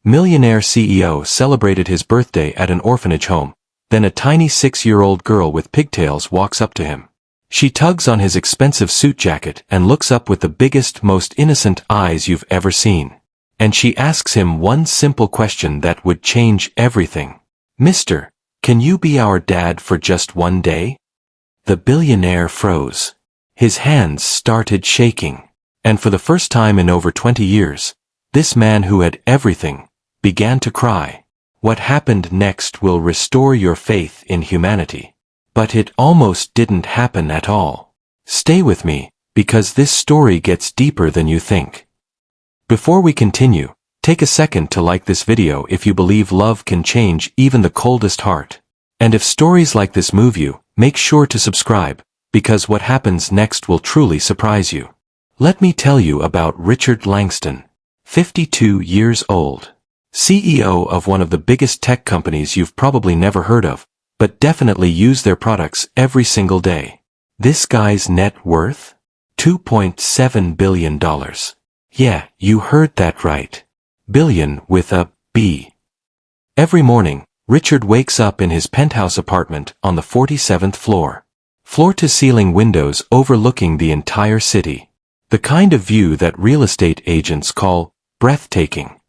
Millionaire CEO celebrated his birthday at an orphanage home. Then a tiny 6-year-old girl with pigtails walks up to him. She tugs on his expensive suit jacket and looks up with the biggest, most innocent eyes you've ever seen. And she asks him one simple question that would change everything. "Mister, can you be our dad for just one day?" The billionaire froze. His hands started shaking. And for the first time in over 20 years, this man who had everything began to cry. What happened next will restore your faith in humanity. But it almost didn't happen at all. Stay with me, because this story gets deeper than you think. Before we continue, take a second to like this video if you believe love can change even the coldest heart. And if stories like this move you, make sure to subscribe, because what happens next will truly surprise you. Let me tell you about Richard Langston, 52 years old. CEO of one of the biggest tech companies you've probably never heard of, but definitely use their products every single day. This guy's net worth? $2.7 billion. Yeah, you heard that right. Billion with a B. Every morning, Richard wakes up in his penthouse apartment on the 47th floor. Floor-to-ceiling windows overlooking the entire city. The kind of view that real estate agents call breathtaking.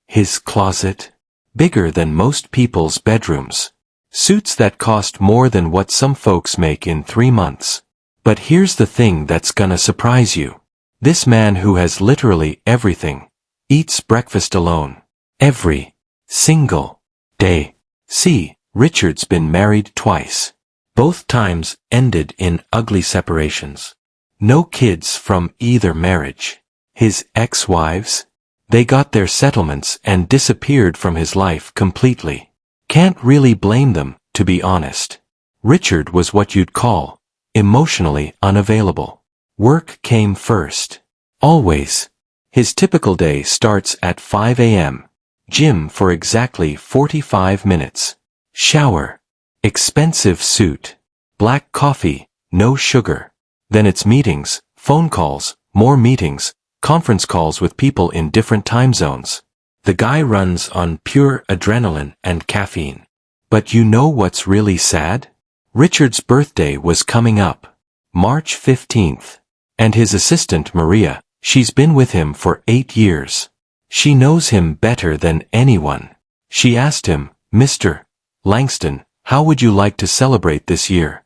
His closet? Bigger than most people's bedrooms. Suits that cost more than what some folks make in 3 months. But here's the thing that's gonna surprise you. This man who has literally everything, eats breakfast alone. Every single day. See, Richard's been married twice. Both times ended in ugly separations. No kids from either marriage. His ex-wives? They got their settlements and disappeared from his life completely. Can't really blame them, to be honest. Richard was what you'd call emotionally unavailable. Work came first. Always. His typical day starts at 5 a.m. Gym for exactly 45 minutes. Shower. Expensive suit. Black coffee, no sugar. Then it's meetings, phone calls, more meetings, conference calls with people in different time zones. The guy runs on pure adrenaline and caffeine. But you know what's really sad? Richard's birthday was coming up. March 15th. And his assistant Maria, she's been with him for 8 years. She knows him better than anyone. She asked him, "Mr. Langston, how would you like to celebrate this year?"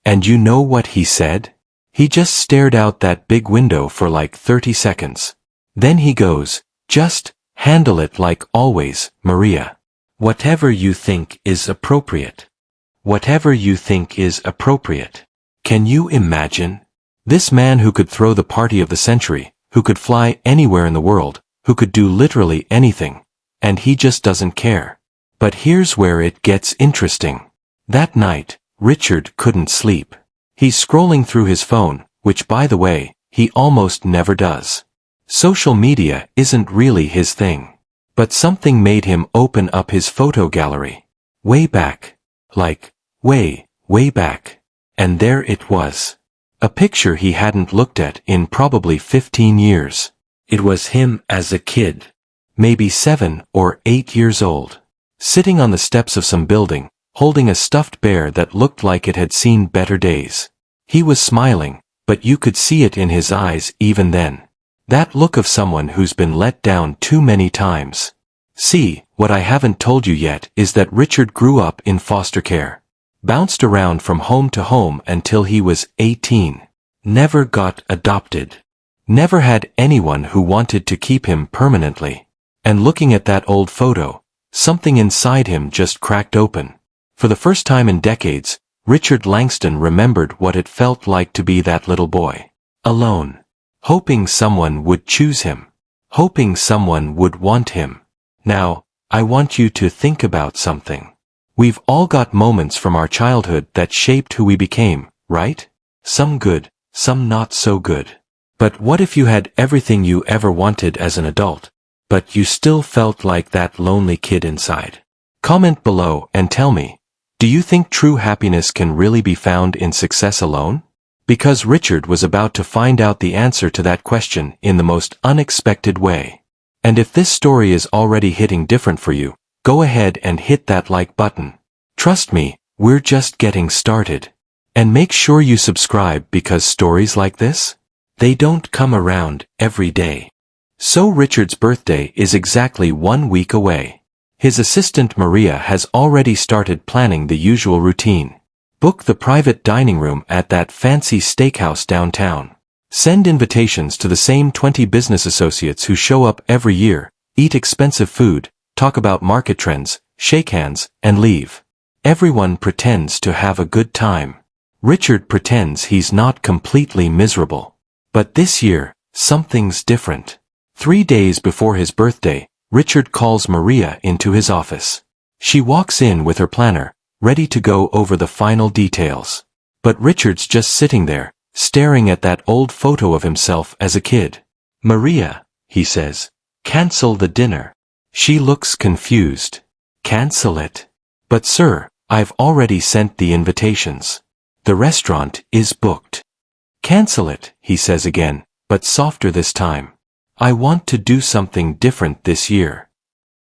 And you know what he said? He just stared out that big window for like 30 seconds. Then he goes, "Just handle it like always, Maria. Whatever you think is appropriate. Whatever you think is appropriate." Can you imagine? This man who could throw the party of the century, who could fly anywhere in the world, who could do literally anything. And he just doesn't care. But here's where it gets interesting. That night, Richard couldn't sleep. He's scrolling through his phone, which by the way, he almost never does. Social media isn't really his thing. But something made him open up his photo gallery. Way back. Like, way back. And there it was. A picture he hadn't looked at in probably 15 years. It was him as a kid. Maybe 7 or 8 years old. Sitting on the steps of some building, holding a stuffed bear that looked like it had seen better days. He was smiling, but you could see it in his eyes even then. That look of someone who's been let down too many times. See, what I haven't told you yet is that Richard grew up in foster care. Bounced around from home to home until he was 18. Never got adopted. Never had anyone who wanted to keep him permanently. And looking at that old photo, something inside him just cracked open. For the first time in decades, Richard Langston remembered what it felt like to be that little boy. Alone. Hoping someone would choose him. Hoping someone would want him. Now, I want you to think about something. We've all got moments from our childhood that shaped who we became, right? Some good, some not so good. But what if you had everything you ever wanted as an adult, but you still felt like that lonely kid inside? Comment below and tell me, do you think true happiness can really be found in success alone? Because Richard was about to find out the answer to that question in the most unexpected way. And if this story is already hitting different for you, go ahead and hit that like button. Trust me, we're just getting started. And make sure you subscribe because stories like this, they don't come around every day. So Richard's birthday is exactly 1 week away. His assistant Maria has already started planning the usual routine. Book the private dining room at that fancy steakhouse downtown. Send invitations to the same 20 business associates who show up every year, eat expensive food, talk about market trends, shake hands, and leave. Everyone pretends to have a good time. Richard pretends he's not completely miserable. But this year, something's different. 3 days before his birthday, Richard calls Maria into his office. She walks in with her planner, ready to go over the final details. But Richard's just sitting there, staring at that old photo of himself as a kid. "Maria," he says, "cancel the dinner." She looks confused. "Cancel it?" "But sir, I've already sent the invitations. The restaurant is booked." "Cancel it," he says again, but softer this time. "I want to do something different this year."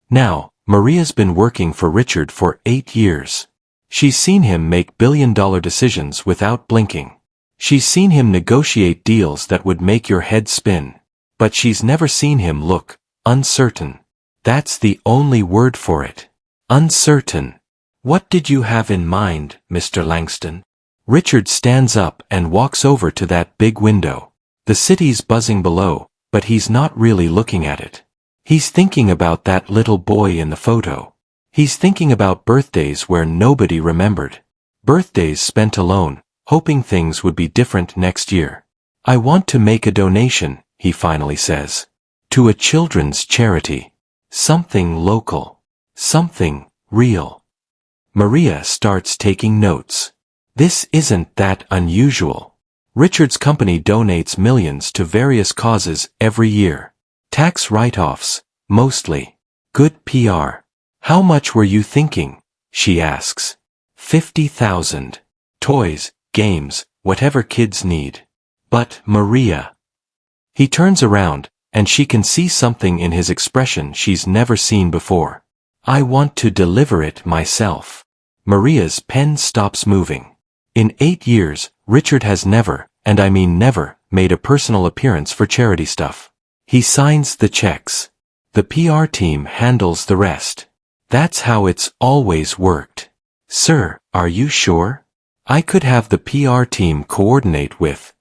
Now, Maria's been working for Richard for 8 years. She's seen him make billion-dollar decisions without blinking. She's seen him negotiate deals that would make your head spin. But she's never seen him look uncertain. That's the only word for it. Uncertain. "What did you have in mind, Mr. Langston?" Richard stands up and walks over to that big window. The city's buzzing below, but he's not really looking at it. He's thinking about that little boy in the photo. He's thinking about birthdays where nobody remembered. Birthdays spent alone, hoping things would be different next year. "I want to make a donation," he finally says. "To a children's charity. Something local. Something real." Maria starts taking notes. This isn't that unusual. Richard's company donates millions to various causes every year. Tax write-offs, mostly. Good PR. "How much were you thinking?" she asks. 50,000. Toys, games, whatever kids need. "But, Maria." He turns around, and she can see something in his expression she's never seen before. "I want to deliver it myself." Maria's pen stops moving. In 8 years, Richard has never, and I mean never, made a personal appearance for charity stuff. He signs the checks. The PR team handles the rest. That's how it's always worked. "Sir, are you sure? I could have the PR team coordinate with."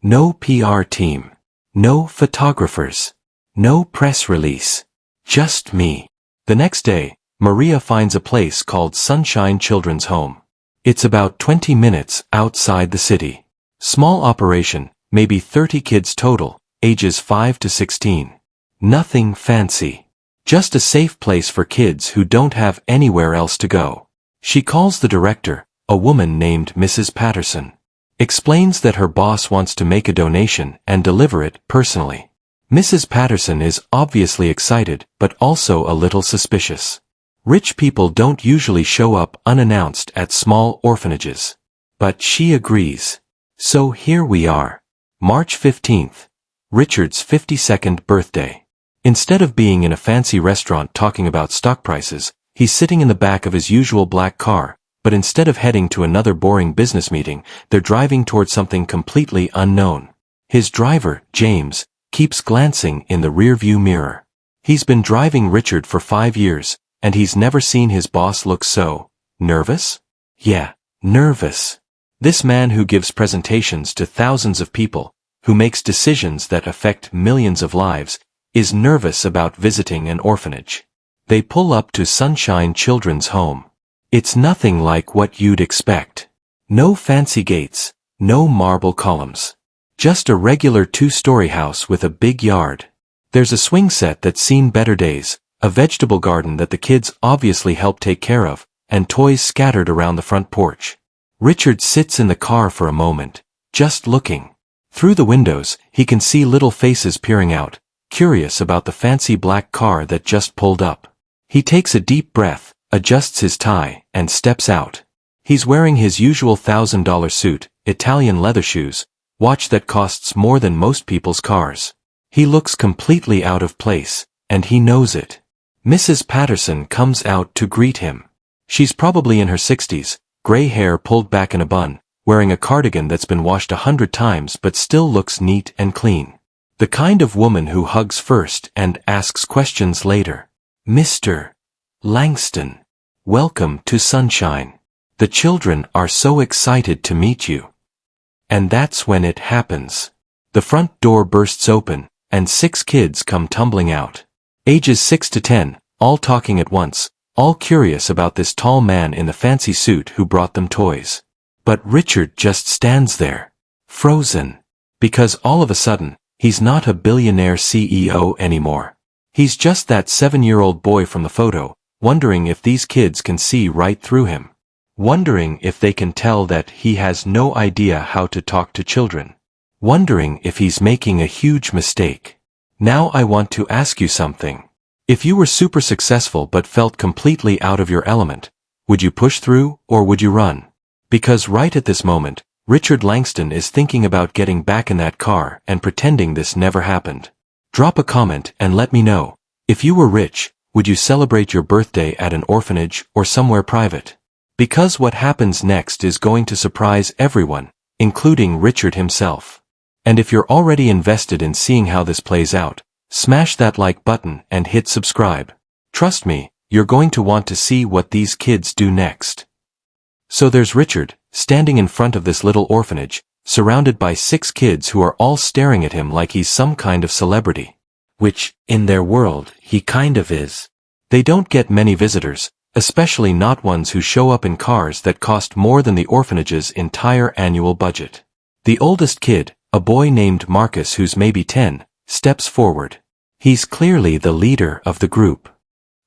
No PR team. No photographers. No press release. Just me. The next day, Maria finds a place called Sunshine Children's Home. It's about 20 minutes outside the city. Small operation, maybe 30 kids total, ages 5 to 16. Nothing fancy. Just a safe place for kids who don't have anywhere else to go. She calls the director, a woman named Mrs. Patterson. Explains that her boss wants to make a donation and deliver it personally. Mrs. Patterson is obviously excited but also a little suspicious. Rich people don't usually show up unannounced at small orphanages. But she agrees. So here we are. March 15th. Richard's 52nd birthday. Instead of being in a fancy restaurant talking about stock prices, he's sitting in the back of his usual black car, but instead of heading to another boring business meeting, they're driving towards something completely unknown. His driver, James, keeps glancing in the rearview mirror. He's been driving Richard for 5 years, and he's never seen his boss look so nervous? Yeah, nervous. This man who gives presentations to thousands of people, who makes decisions that affect millions of lives, is nervous about visiting an orphanage. They pull up to Sunshine Children's Home. It's nothing like what you'd expect. No fancy gates, no marble columns. Just a regular 2-story house with a big yard. There's a swing set that's seen better days, a vegetable garden that the kids obviously helped take care of, and toys scattered around the front porch. Richard sits in the car for a moment, just looking. Through the windows, he can see little faces peering out, curious about the fancy black car that just pulled up. He takes a deep breath, adjusts his tie, and steps out. He's wearing his usual $1,000 suit, Italian leather shoes, watch that costs more than most people's cars. He looks completely out of place, and he knows it. Mrs. Patterson comes out to greet him. She's probably in her 60s, gray hair pulled back in a bun, wearing a cardigan that's been washed 100 times but still looks neat and clean. The kind of woman who hugs first and asks questions later. Mr. Langston, welcome to Sunshine. The children are so excited to meet you. And that's when it happens. The front door bursts open, and 6 kids come tumbling out. Ages 6 to 10, all talking at once, all curious about this tall man in the fancy suit who brought them toys. But Richard just stands there, frozen. Because all of a sudden, he's not a billionaire CEO anymore. He's just that 7-year-old boy from the photo, wondering if these kids can see right through him. Wondering if they can tell that he has no idea how to talk to children. Wondering if he's making a huge mistake. Now I want to ask you something. If you were super successful but felt completely out of your element, would you push through or would you run? Because right at this moment, Richard Langston is thinking about getting back in that car and pretending this never happened. Drop a comment and let me know. If you were rich, would you celebrate your birthday at an orphanage or somewhere private? Because what happens next is going to surprise everyone, including Richard himself. And if you're already invested in seeing how this plays out, smash that like button and hit subscribe. Trust me, you're going to want to see what these kids do next. So there's Richard, standing in front of this little orphanage, surrounded by 6 kids who are all staring at him like he's some kind of celebrity. Which, in their world, he kind of is. They don't get many visitors, especially not ones who show up in cars that cost more than the orphanage's entire annual budget. The oldest kid, a boy named Marcus who's maybe 10, steps forward. He's clearly the leader of the group.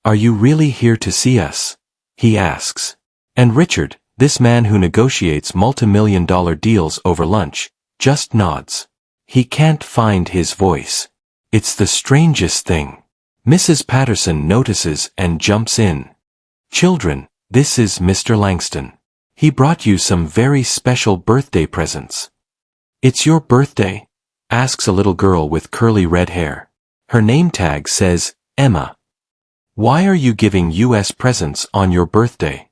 Are you really here to see us? He asks. And Richard, this man who negotiates multi-million-dollar deals over lunch, just nods. He can't find his voice. It's the strangest thing. Mrs. Patterson notices and jumps in. Children, this is Mr. Langston. He brought you some very special birthday presents. It's your birthday? Asks a little girl with curly red hair. Her name tag says, Emma. Why are you giving US presents on your birthday?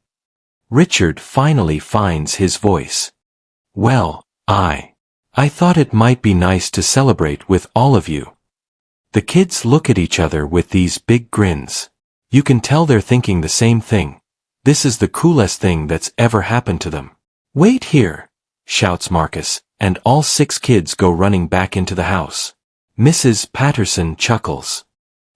Richard finally finds his voice. Well, I thought it might be nice to celebrate with all of you. The kids look at each other with these big grins. You can tell they're thinking the same thing. This is the coolest thing that's ever happened to them. Wait here, shouts Marcus, and all 6 kids go running back into the house. Mrs. Patterson chuckles.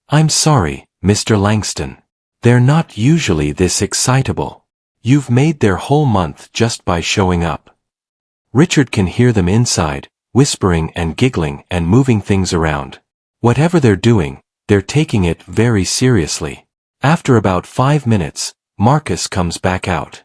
I'm sorry, Mr. Langston. They're not usually this excitable. You've made their whole month just by showing up. Richard can hear them inside, whispering and giggling and moving things around. Whatever they're doing, they're taking it very seriously. After about 5 minutes, Marcus comes back out.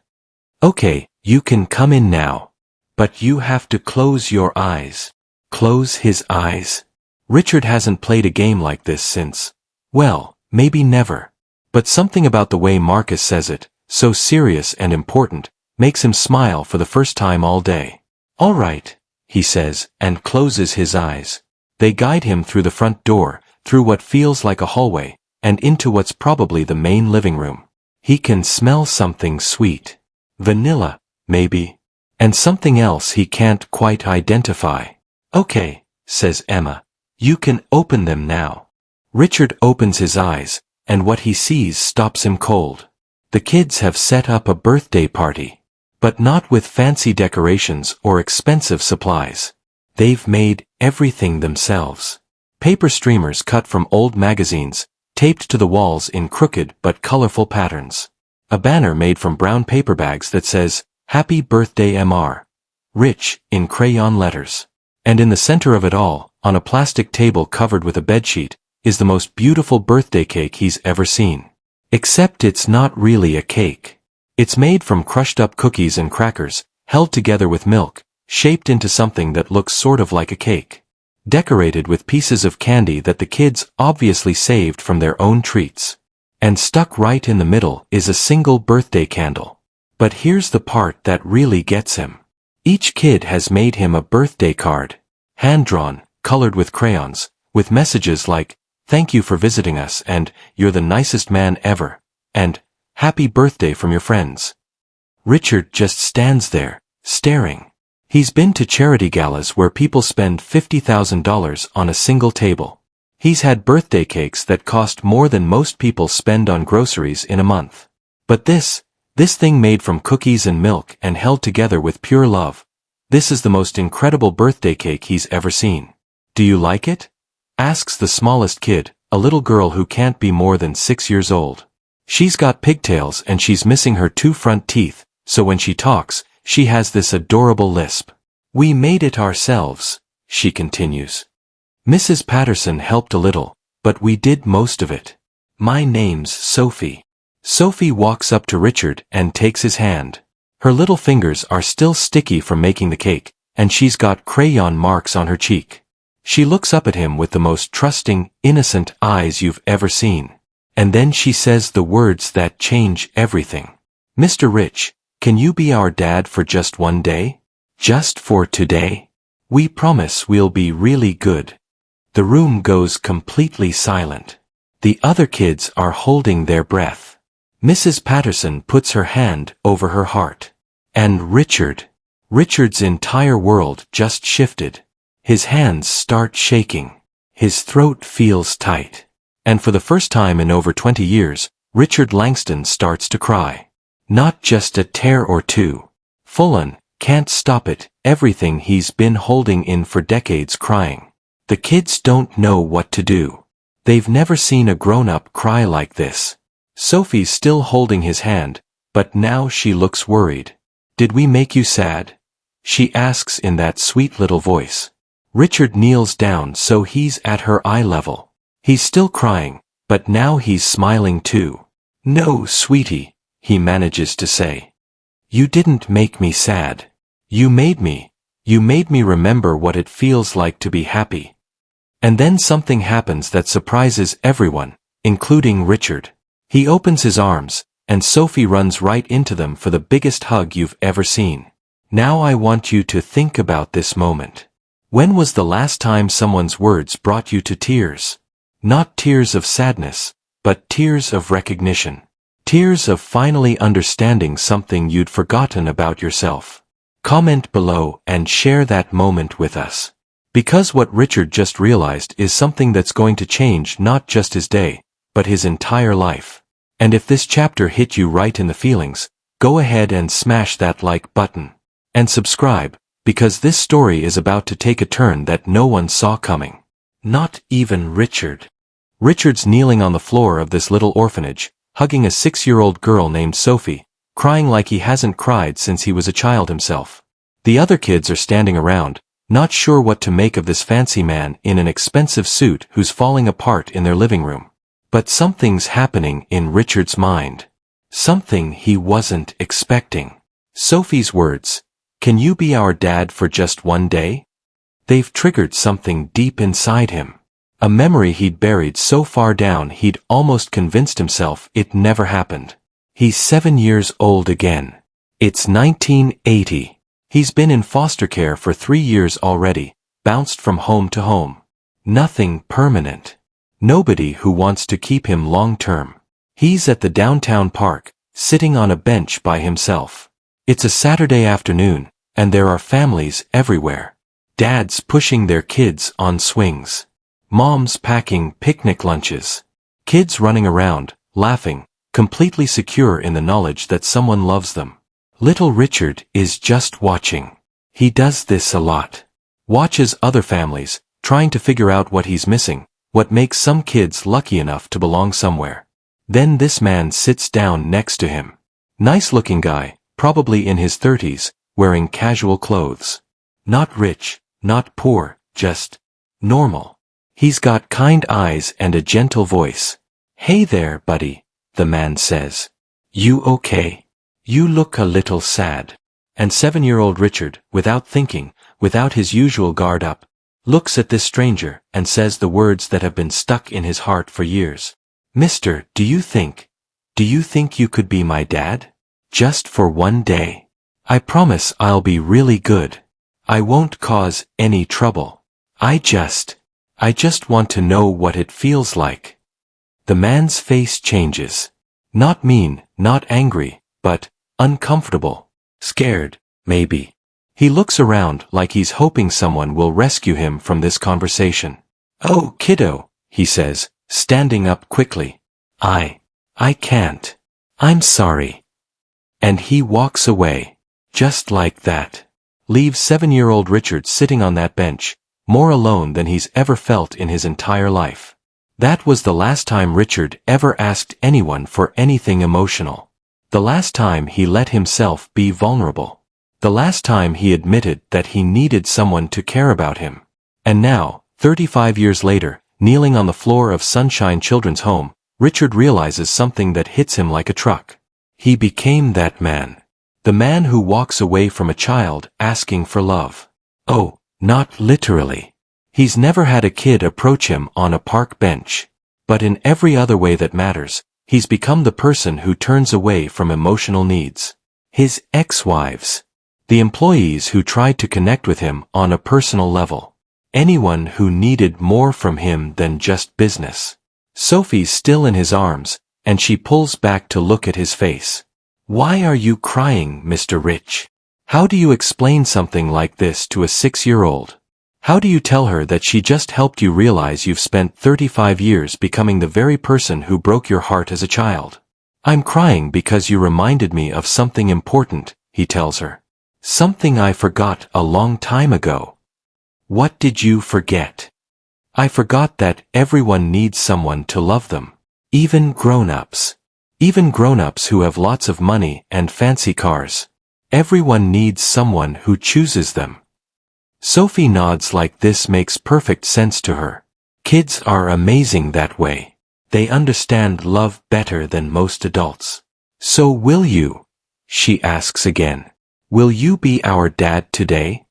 Okay, you can come in now. But you have to close your eyes. Close his eyes? Richard hasn't played a game like this since, well, maybe never. But something about the way Marcus says it, so serious and important, makes him smile for the first time all day. All right, he says, and closes his eyes. They guide him through the front door, through what feels like a hallway, and into what's probably the main living room. He can smell something sweet. Vanilla, maybe. And something else he can't quite identify. Okay, says Emma. You can open them now. Richard opens his eyes, and what he sees stops him cold. The kids have set up a birthday party. But not with fancy decorations or expensive supplies. They've made everything themselves. Paper streamers cut from old magazines, taped to the walls in crooked but colorful patterns. A banner made from brown paper bags that says, Happy Birthday Mr. Rich, in crayon letters. And in the center of it all, on a plastic table covered with a bedsheet, is the most beautiful birthday cake he's ever seen. Except it's not really a cake. It's made from crushed up cookies and crackers, held together with milk, shaped into something that looks sort of like a cake. Decorated with pieces of candy that the kids obviously saved from their own treats. And stuck right in the middle is a single birthday candle. But here's the part that really gets him. Each kid has made him a birthday card. Hand-drawn, colored with crayons, with messages like, thank you for visiting us, and you're the nicest man ever, and happy birthday from your friends. Richard just stands there, staring. He's been to charity galas where people spend $50,000 on a single table. He's had birthday cakes that cost more than most people spend on groceries in a month. But this thing made from cookies and milk and held together with pure love, this is the most incredible birthday cake he's ever seen. Do you like it? Asks the smallest kid, a little girl who can't be more than 6 years old. She's got pigtails and she's missing her 2 front teeth, so when she talks, she has this adorable lisp. We made it ourselves, she continues. Mrs. Patterson helped a little, but we did most of it. My name's Sophie. Sophie walks up to Richard and takes his hand. Her little fingers are still sticky from making the cake, and she's got crayon marks on her cheek. She looks up at him with the most trusting, innocent eyes you've ever seen. And then she says the words that change everything. Mr. Rich, can you be our dad for just one day? Just for today? We promise we'll be really good. The room goes completely silent. The other kids are holding their breath. Mrs. Patterson puts her hand over her heart. And Richard's entire world just shifted. His hands start shaking. His throat feels tight. And for the first time in over 20 years, Richard Langston starts to cry. Not just a tear or two. Full-on, can't stop it, everything he's been holding in for decades crying. The kids don't know what to do. They've never seen a grown-up cry like this. Sophie's still holding his hand, but now she looks worried. Did we make you sad? She asks in that sweet little voice. Richard kneels down so he's at her eye level. He's still crying, but now he's smiling too. No, sweetie, he manages to say. You didn't make me sad. You made me remember what it feels like to be happy. And then something happens that surprises everyone, including Richard. He opens his arms, and Sophie runs right into them for the biggest hug you've ever seen. Now I want you to think about this moment. When was the last time someone's words brought you to tears? Not tears of sadness, but tears of recognition. Tears of finally understanding something you'd forgotten about yourself. Comment below and share that moment with us. Because what Richard just realized is something that's going to change not just his day, but his entire life. And if this chapter hit you right in the feelings, go ahead and smash that like button. And subscribe, because this story is about to take a turn that no one saw coming. Not even Richard. Richard's kneeling on the floor of this little orphanage, hugging a 6-year-old girl named Sophie, crying like he hasn't cried since he was a child himself. The other kids are standing around, not sure what to make of this fancy man in an expensive suit who's falling apart in their living room. But something's happening in Richard's mind. Something he wasn't expecting. Sophie's words, "Can you be our dad for just one day?" They've triggered something deep inside him. A memory he'd buried so far down he'd almost convinced himself it never happened. He's 7 years old again. It's 1980. He's been in foster care for 3 years already, bounced from home to home. Nothing permanent. Nobody who wants to keep him long-term. He's at the downtown park, sitting on a bench by himself. It's a Saturday afternoon, and there are families everywhere. Dads pushing their kids on swings. Moms packing picnic lunches. Kids running around, laughing, completely secure in the knowledge that someone loves them. Little Richard is just watching. He does this a lot. Watches other families, trying to figure out what he's missing, what makes some kids lucky enough to belong somewhere. Then this man sits down next to him. Nice-looking guy, probably in his 30s, wearing casual clothes. Not rich, not poor, just normal. He's got kind eyes and a gentle voice. "Hey there, buddy," the man says. "You okay? You look a little sad." And 7-year-old Richard, without thinking, without his usual guard up, looks at this stranger and says the words that have been stuck in his heart for years. "Mister, do you think you could be my dad? Just for one day. I promise I'll be really good. I won't cause any trouble. I just want to know what it feels like. The man's face changes. Not mean, not angry, but uncomfortable. Scared, maybe. He looks around like he's hoping someone will rescue him from this conversation. Oh, kiddo, he says, standing up quickly. I can't. I'm sorry. And he walks away. Just like that. Leaves 7-year-old Richard sitting on that bench, more alone than he's ever felt in his entire life. That was the last time Richard ever asked anyone for anything emotional. The last time he let himself be vulnerable. The last time he admitted that he needed someone to care about him. And now, 35 years later, kneeling on the floor of Sunshine Children's Home, Richard realizes something that hits him like a truck. He became that man. The man who walks away from a child asking for love. Oh, not literally. He's never had a kid approach him on a park bench. But in every other way that matters, he's become the person who turns away from emotional needs. His ex-wives. The employees who tried to connect with him on a personal level. Anyone who needed more from him than just business. Sophie's still in his arms, and she pulls back to look at his face. Why are you crying, Mr. Rich? How do you explain something like this to a 6-year-old? How do you tell her that she just helped you realize you've spent 35 years becoming the very person who broke your heart as a child? I'm crying because you reminded me of something important, he tells her. Something I forgot a long time ago. What did you forget? I forgot that everyone needs someone to love them. Even grown-ups. Even grown-ups who have lots of money and fancy cars. Everyone needs someone who chooses them. Sophie nods like this makes perfect sense to her. Kids are amazing that way. They understand love better than most adults. So will you? She asks again. Will you be our dad today?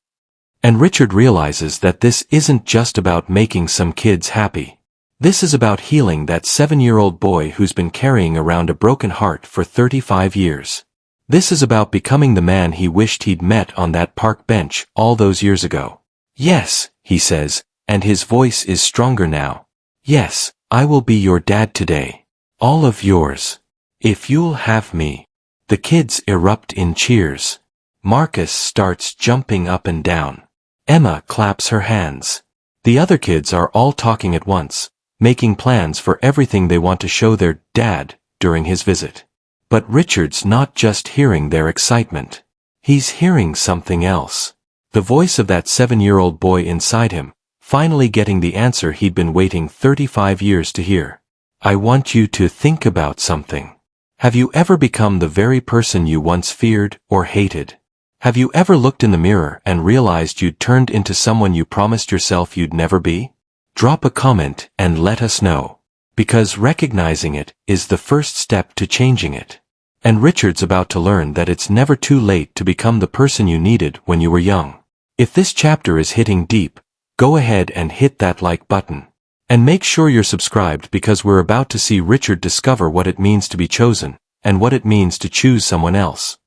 And Richard realizes that this isn't just about making some kids happy. This is about healing that 7-year-old boy who's been carrying around a broken heart for 35 years. This is about becoming the man he wished he'd met on that park bench all those years ago. Yes, he says, and his voice is stronger now. Yes, I will be your dad today. All of yours. If you'll have me. The kids erupt in cheers. Marcus starts jumping up and down. Emma claps her hands. The other kids are all talking at once, making plans for everything they want to show their dad during his visit. But Richard's not just hearing their excitement. He's hearing something else. The voice of that 7-year-old boy inside him, finally getting the answer he'd been waiting 35 years to hear. I want you to think about something. Have you ever become the very person you once feared or hated? Have you ever looked in the mirror and realized you'd turned into someone you promised yourself you'd never be? Drop a comment and let us know. Because recognizing it is the first step to changing it. And Richard's about to learn that it's never too late to become the person you needed when you were young. If this chapter is hitting deep, go ahead and hit that like button. And make sure you're subscribed because we're about to see Richard discover what it means to be chosen, and what it means to choose someone else.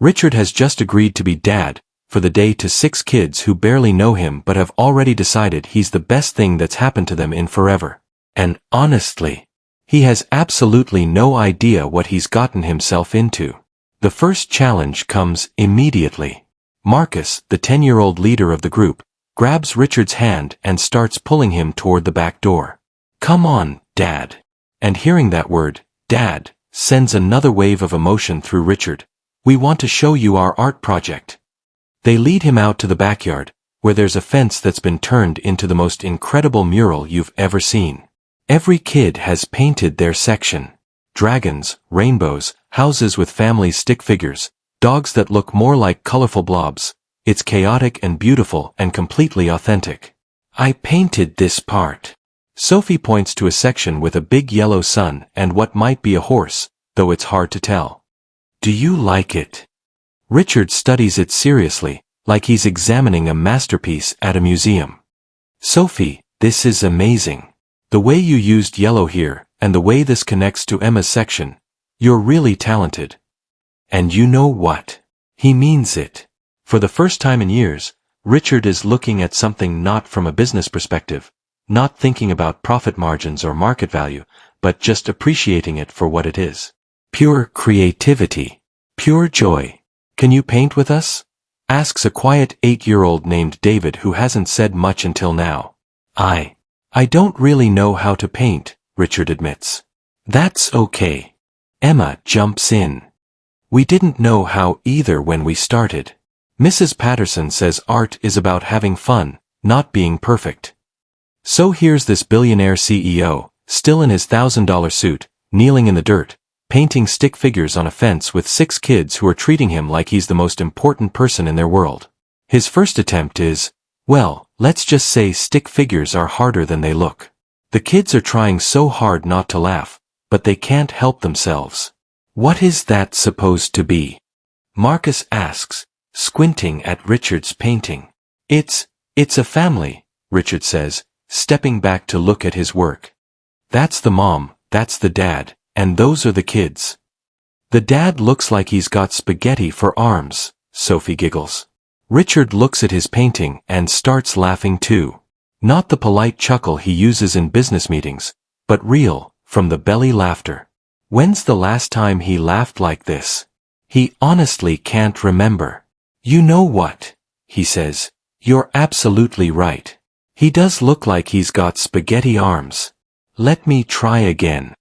Richard has just agreed to be dad for the day to 6 kids who barely know him but have already decided he's the best thing that's happened to them in forever. And, honestly, he has absolutely no idea what he's gotten himself into. The first challenge comes immediately. Marcus, the 10-year-old leader of the group, grabs Richard's hand and starts pulling him toward the back door. Come on, Dad. And hearing that word, Dad, sends another wave of emotion through Richard. We want to show you our art project. They lead him out to the backyard, where there's a fence that's been turned into the most incredible mural you've ever seen. Every kid has painted their section. Dragons, rainbows, houses with family stick figures, dogs that look more like colorful blobs. It's chaotic and beautiful and completely authentic. I painted this part. Sophie points to a section with a big yellow sun and what might be a horse, though it's hard to tell. Do you like it? Richard studies it seriously, like he's examining a masterpiece at a museum. Sophie, this is amazing. The way you used yellow here, and the way this connects to Emma's section, you're really talented. And you know what? He means it. For the first time in years, Richard is looking at something not from a business perspective, not thinking about profit margins or market value, but just appreciating it for what it is. Pure creativity. Pure joy. Can you paint with us? Asks a quiet 8-year-old named David who hasn't said much until now. I don't really know how to paint, Richard admits. That's okay. Emma jumps in. We didn't know how either when we started. Mrs. Patterson says art is about having fun, not being perfect. So here's this billionaire CEO, still in his $1,000 suit, kneeling in the dirt, painting stick figures on a fence with 6 kids who are treating him like he's the most important person in their world. His first attempt is, well, let's just say stick figures are harder than they look. The kids are trying so hard not to laugh, but they can't help themselves. What is that supposed to be? Marcus asks, squinting at Richard's painting. It's a family, Richard says, stepping back to look at his work. That's the mom, that's the dad, and those are the kids. The dad looks like he's got spaghetti for arms, Sophie giggles. Richard looks at his painting and starts laughing too. Not the polite chuckle he uses in business meetings, but real, from the belly laughter. When's the last time he laughed like this? He honestly can't remember. You know what? He says. You're absolutely right. He does look like he's got spaghetti arms. Let me try again.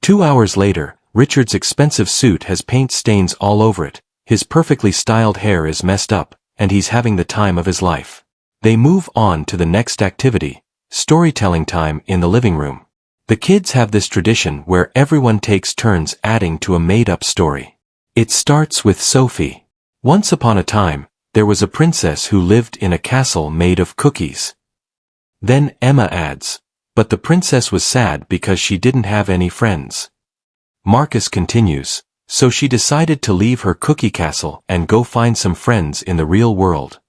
2 hours later, Richard's expensive suit has paint stains all over it, his perfectly styled hair is messed up, and he's having the time of his life. They move on to the next activity, storytelling time in the living room. The kids have this tradition where everyone takes turns adding to a made-up story. It starts with Sophie. Once upon a time, there was a princess who lived in a castle made of cookies. Then Emma adds, but the princess was sad because she didn't have any friends. Marcus continues, so she decided to leave her cookie castle and go find some friends in the real world.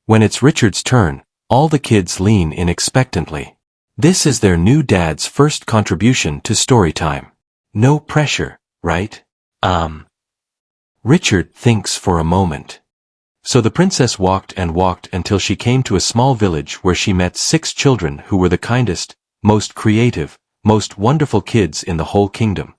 When it's Richard's turn, all the kids lean in expectantly. This is their new dad's first contribution to story time. No pressure, right? Richard thinks for a moment. So the princess walked and walked until she came to a small village where she met 6 children who were the kindest, most creative, most wonderful kids in the whole kingdom.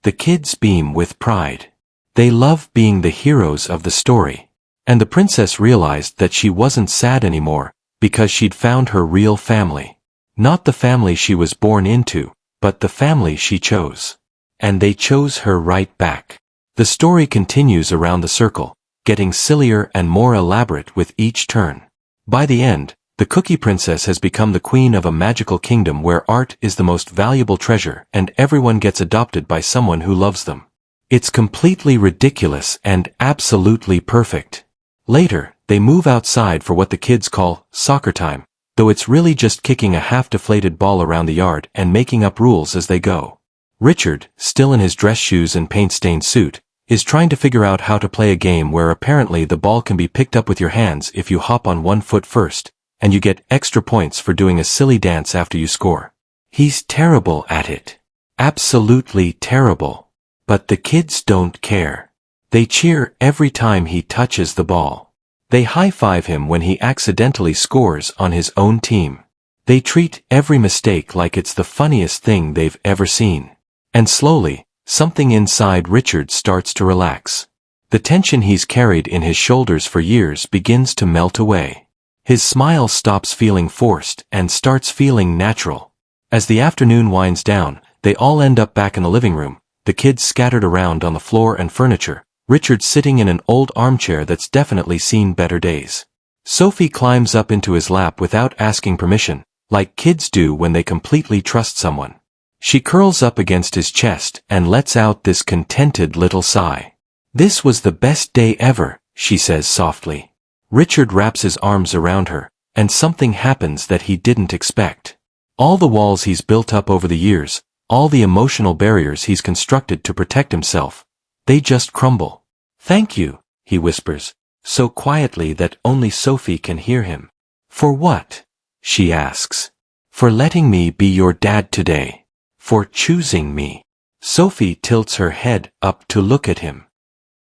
The kids beam with pride. They love being the heroes of the story. And the princess realized that she wasn't sad anymore, because she'd found her real family. Not the family she was born into, but the family she chose. And they chose her right back. The story continues around the circle, getting sillier and more elaborate with each turn. By the end, the Cookie Princess has become the queen of a magical kingdom where art is the most valuable treasure and everyone gets adopted by someone who loves them. It's completely ridiculous and absolutely perfect. Later, they move outside for what the kids call soccer time, though it's really just kicking a half-deflated ball around the yard and making up rules as they go. Richard, still in his dress shoes and paint-stained suit, is trying to figure out how to play a game where apparently the ball can be picked up with your hands if you hop on one foot first, and you get extra points for doing a silly dance after you score. He's terrible at it. Absolutely terrible. But the kids don't care. They cheer every time he touches the ball. They high-five him when he accidentally scores on his own team. They treat every mistake like it's the funniest thing they've ever seen. And slowly, something inside Richard starts to relax. The tension he's carried in his shoulders for years begins to melt away. His smile stops feeling forced and starts feeling natural. As the afternoon winds down, they all end up back in the living room, the kids scattered around on the floor and furniture, Richard sitting in an old armchair that's definitely seen better days. Sophie climbs up into his lap without asking permission, like kids do when they completely trust someone. She curls up against his chest and lets out this contented little sigh. This was the best day ever, she says softly. Richard wraps his arms around her, and something happens that he didn't expect. All the walls he's built up over the years, all the emotional barriers he's constructed to protect himself, they just crumble. Thank you, he whispers, so quietly that only Sophie can hear him. For what? She asks. For letting me be your dad today. For choosing me. Sophie tilts her head up to look at him.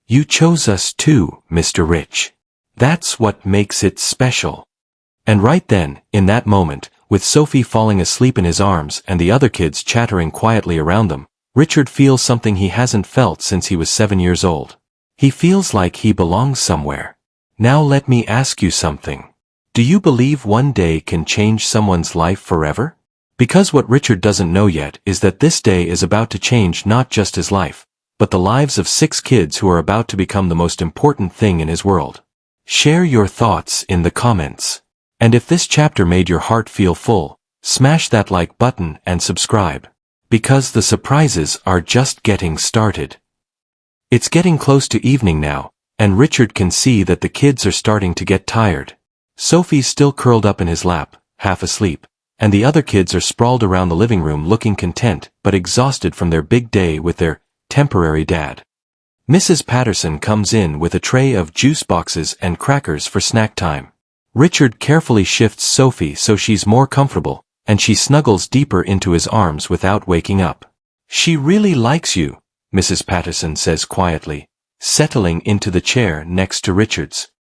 You chose us too, Mr. Rich. That's what makes it special. And right then, in that moment, with Sophie falling asleep in his arms and the other kids chattering quietly around them, Richard feels something he hasn't felt since he was 7 years old. He feels like he belongs somewhere. Now let me ask you something. Do you believe one day can change someone's life forever? Because what Richard doesn't know yet is that this day is about to change not just his life, but the lives of 6 kids who are about to become the most important thing in his world. Share your thoughts in the comments. And if this chapter made your heart feel full, smash that like button and subscribe. Because the surprises are just getting started. It's getting close to evening now, and Richard can see that the kids are starting to get tired. Sophie's still curled up in his lap, half asleep, and the other kids are sprawled around the living room looking content but exhausted from their big day with their temporary dad. Mrs. Patterson comes in with a tray of juice boxes and crackers for snack time. Richard carefully shifts Sophie so she's more comfortable, and she snuggles deeper into his arms without waking up. She really likes you, Mrs. Patterson says quietly, settling into the chair next to Richard's.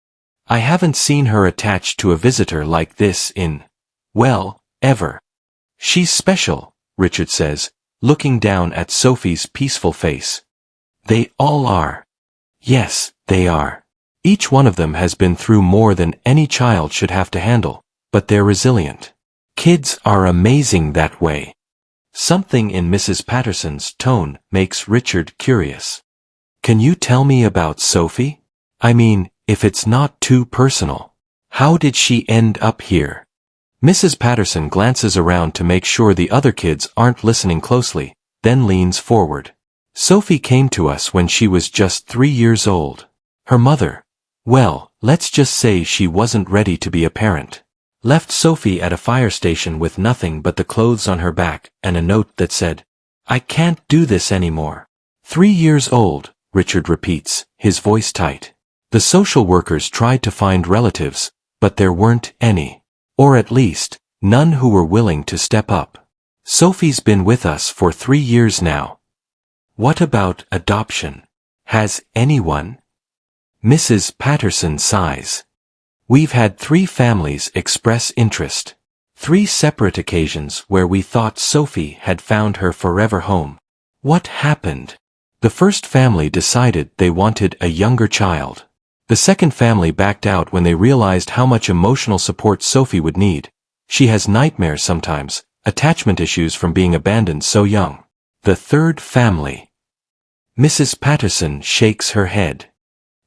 I haven't seen her attached to a visitor like this in, well, ever. She's special, Richard says, looking down at Sophie's peaceful face. They all are. Yes, they are. Each one of them has been through more than any child should have to handle, but they're resilient. Kids are amazing that way. Something in Mrs. Patterson's tone makes Richard curious. Can you tell me about Sophie? I mean, if it's not too personal. How did she end up here? Mrs. Patterson glances around to make sure the other kids aren't listening closely, then leans forward. Sophie came to us when she was just 3 years old. Her mother, well, let's just say she wasn't ready to be a parent. Left Sophie at a fire station with nothing but the clothes on her back and a note that said, I can't do this anymore. 3 years old, Richard repeats, his voice tight. The social workers tried to find relatives, but there weren't any. Or at least, none who were willing to step up. Sophie's been with us for 3 years now. What about adoption? Has anyone? Mrs. Patterson sighs. We've had 3 families express interest. 3 separate occasions where we thought Sophie had found her forever home. What happened? The first family decided they wanted a younger child. The second family backed out when they realized how much emotional support Sophie would need. She has nightmares sometimes, attachment issues from being abandoned so young. The third family. Mrs. Patterson shakes her head.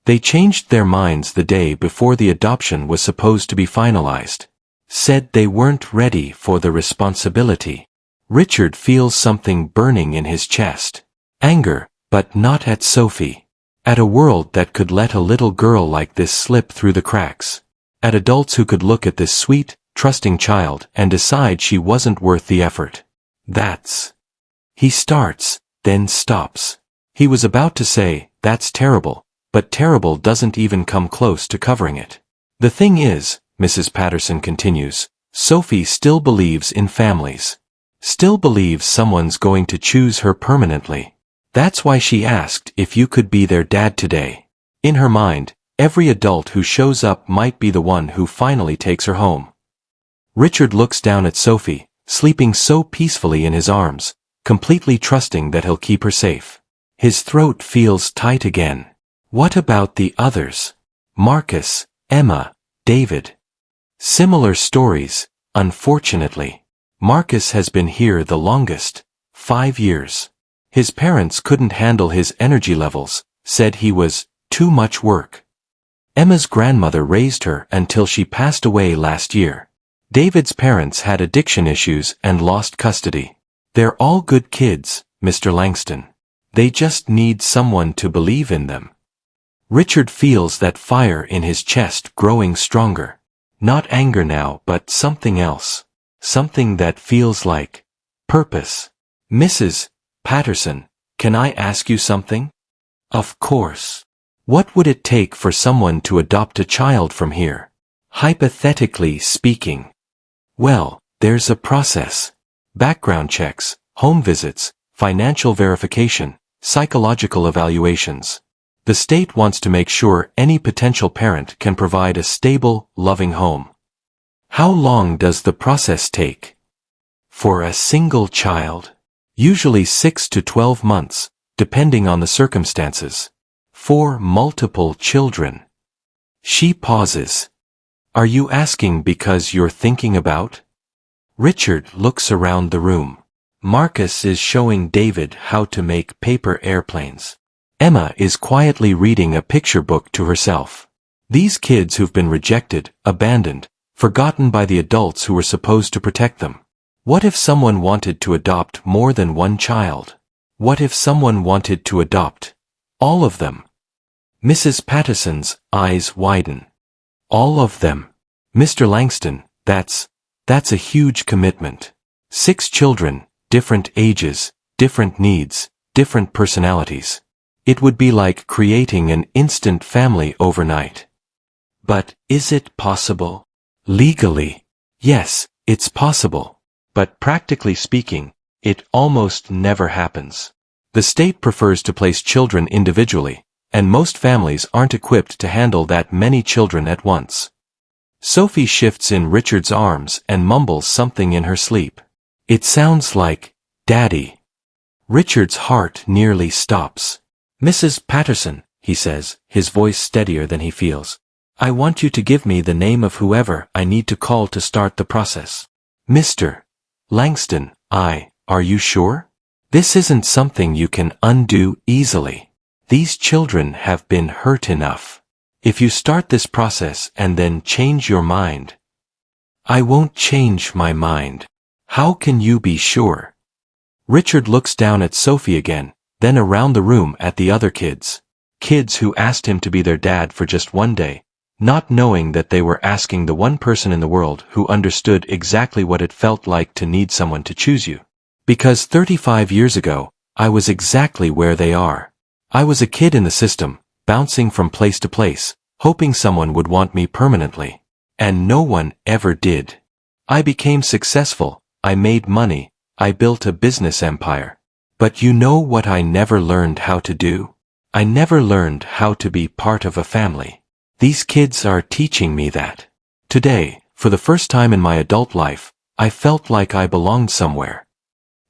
They changed their minds the day before the adoption was supposed to be finalized. Said they weren't ready for the responsibility. Richard feels something burning in his chest. Anger, but not at Sophie. At a world that could let a little girl like this slip through the cracks. At adults who could look at this sweet, trusting child and decide she wasn't worth the effort. That's. He starts, then stops. He was about to say, that's terrible, but terrible doesn't even come close to covering it. The thing is, Mrs. Patterson continues, Sophie still believes in families. Still believes someone's going to choose her permanently. That's why she asked if you could be their dad today. In her mind, every adult who shows up might be the one who finally takes her home. Richard looks down at Sophie, sleeping so peacefully in his arms, completely trusting that he'll keep her safe. His throat feels tight again. What about the others? Marcus, Emma, David. Similar stories, unfortunately. Marcus has been here the longest, 5 years. His parents couldn't handle his energy levels, said he was too much work. Emma's grandmother raised her until she passed away last year. David's parents had addiction issues and lost custody. They're all good kids, Mr. Langston. They just need someone to believe in them. Richard feels that fire in his chest growing stronger. Not anger now, but something else. Something that feels like purpose. Mrs. Patterson, can I ask you something? Of course. What would it take for someone to adopt a child from here? Hypothetically speaking. Well, there's a process. Background checks, home visits, financial verification, psychological evaluations. The state wants to make sure any potential parent can provide a stable, loving home. How long does the process take? For a single child? Usually 6 to 12 months, depending on the circumstances. For multiple children. She pauses. Are you asking because you're thinking about? Richard looks around the room. Marcus is showing David how to make paper airplanes. Emma is quietly reading a picture book to herself. These kids who've been rejected, abandoned, forgotten by the adults who were supposed to protect them. What if someone wanted to adopt more than one child? What if someone wanted to adopt all of them? Mrs. Patterson's eyes widen. All of them. Mr. Langston, that's a huge commitment. 6 children, different ages, different needs, different personalities. It would be like creating an instant family overnight. But is it possible? Legally, yes, it's possible. But practically speaking, it almost never happens. The state prefers to place children individually, and most families aren't equipped to handle that many children at once. Sophie shifts in Richard's arms and mumbles something in her sleep. It sounds like, Daddy. Richard's heart nearly stops. Mrs. Patterson, he says, his voice steadier than he feels. I want you to give me the name of whoever I need to call to start the process. Mr. Langston, are you sure? This isn't something you can undo easily. These children have been hurt enough. If you start this process and then change your mind. I won't change my mind. How can you be sure? Richard looks down at Sophie again, then around the room at the other kids. Kids who asked him to be their dad for just one day, not knowing that they were asking the one person in the world who understood exactly what it felt like to need someone to choose you. Because 35 years ago, I was exactly where they are. I was a kid in the system, bouncing from place to place, hoping someone would want me permanently. And no one ever did. I became successful, I made money, I built a business empire. But you know what I never learned how to do? I never learned how to be part of a family. These kids are teaching me that. Today, for the first time in my adult life, I felt like I belonged somewhere.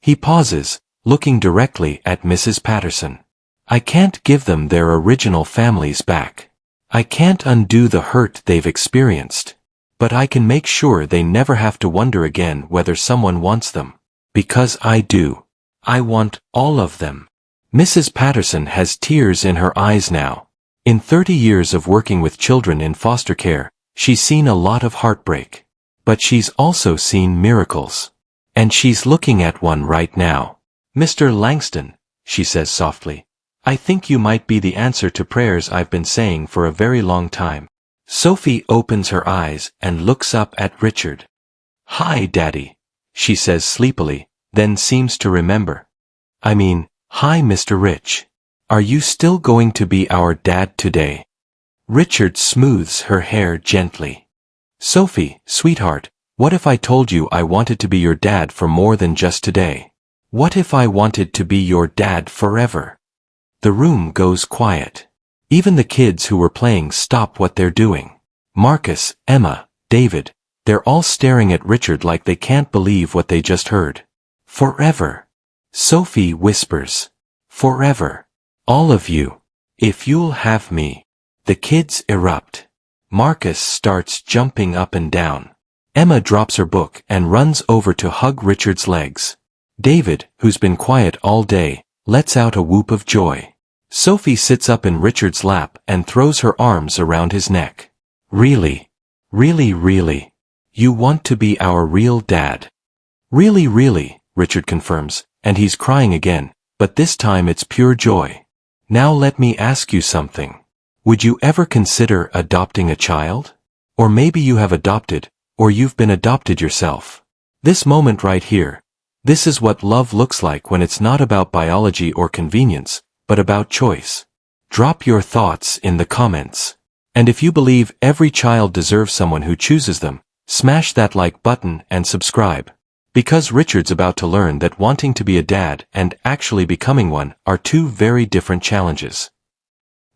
He pauses, looking directly at Mrs. Patterson. I can't give them their original families back. I can't undo the hurt they've experienced. But I can make sure they never have to wonder again whether someone wants them. Because I do. I want all of them. Mrs. Patterson has tears in her eyes now. In 30 years of working with children in foster care, she's seen a lot of heartbreak. But she's also seen miracles. And she's looking at one right now. Mr. Langston, she says softly, I think you might be the answer to prayers I've been saying for a very long time. Sophie opens her eyes and looks up at Richard. Hi, Daddy, she says sleepily, then seems to remember. Hi, Mr. Rich. Are you still going to be our dad today? Richard smooths her hair gently. Sophie, sweetheart, what if I told you I wanted to be your dad for more than just today? What if I wanted to be your dad forever? The room goes quiet. Even the kids who were playing stop what they're doing. Marcus, Emma, David, they're all staring at Richard like they can't believe what they just heard. Forever. Sophie whispers. Forever. All of you. If you'll have me. The kids erupt. Marcus starts jumping up and down. Emma drops her book and runs over to hug Richard's legs. David, who's been quiet all day, lets out a whoop of joy. Sophie sits up in Richard's lap and throws her arms around his neck. Really? Really, really? You want to be our real dad? Really, really, Richard confirms, and he's crying again, but this time it's pure joy. Now let me ask you something. Would you ever consider adopting a child? Or maybe you have adopted, or you've been adopted yourself. This moment right here, this is what love looks like when it's not about biology or convenience, but about choice. Drop your thoughts in the comments. And if you believe every child deserves someone who chooses them, smash that like button and subscribe. Because Richard's about to learn that wanting to be a dad and actually becoming one are two very different challenges.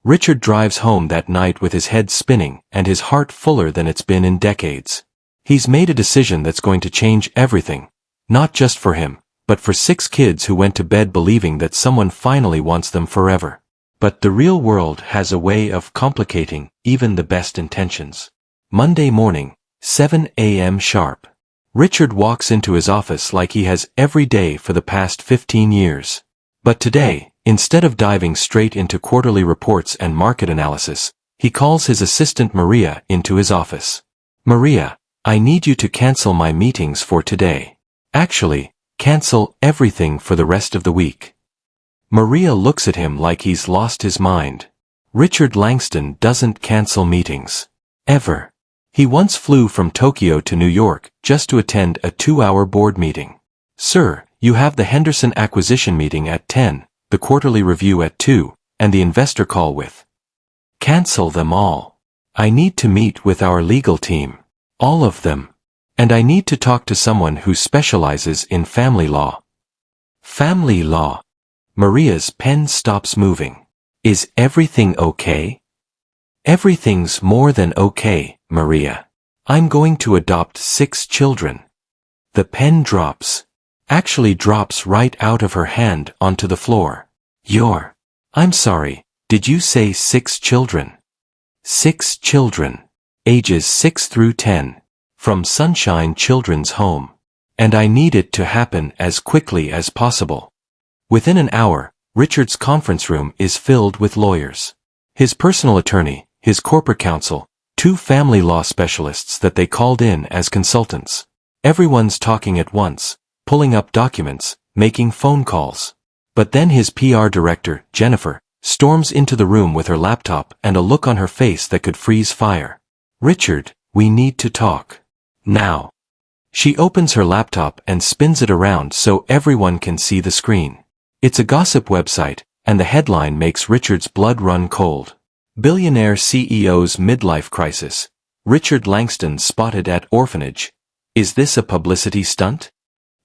Richard drives home that night with his head spinning and his heart fuller than it's been in decades. He's made a decision that's going to change everything, not just for him, but for 6 kids who went to bed believing that someone finally wants them forever. But the real world has a way of complicating even the best intentions. Monday morning, 7 a.m. sharp. Richard walks into his office like he has every day for the past 15 years. But today, instead of diving straight into quarterly reports and market analysis, he calls his assistant Maria into his office. Maria, I need you to cancel my meetings for today. Actually, cancel everything for the rest of the week. Maria looks at him like he's lost his mind. Richard Langston doesn't cancel meetings. Ever. He once flew from Tokyo to New York just to attend a 2-hour board meeting. Sir, you have the Henderson acquisition meeting at 10, the quarterly review at 2, and the investor call with. Cancel them all. I need to meet with our legal team. All of them. And I need to talk to someone who specializes in family law. Family law. Maria's pen stops moving. Is everything okay? Everything's more than okay, Maria. I'm going to adopt 6 children. The pen drops. Actually drops right out of her hand onto the floor. I'm sorry, did you say 6 children? 6 children. Ages 6 through 10. From Sunshine Children's Home. And I need it to happen as quickly as possible. Within an hour, Richard's conference room is filled with lawyers. His personal attorney, his corporate counsel, 2 family law specialists that they called in as consultants. Everyone's talking at once, pulling up documents, making phone calls. But then his PR director, Jennifer, storms into the room with her laptop and a look on her face that could freeze fire. Richard, we need to talk. Now. She opens her laptop and spins it around so everyone can see the screen. It's a gossip website, and the headline makes Richard's blood run cold. Billionaire CEO's midlife crisis. Richard Langston spotted at Orphanage. Is this a publicity stunt?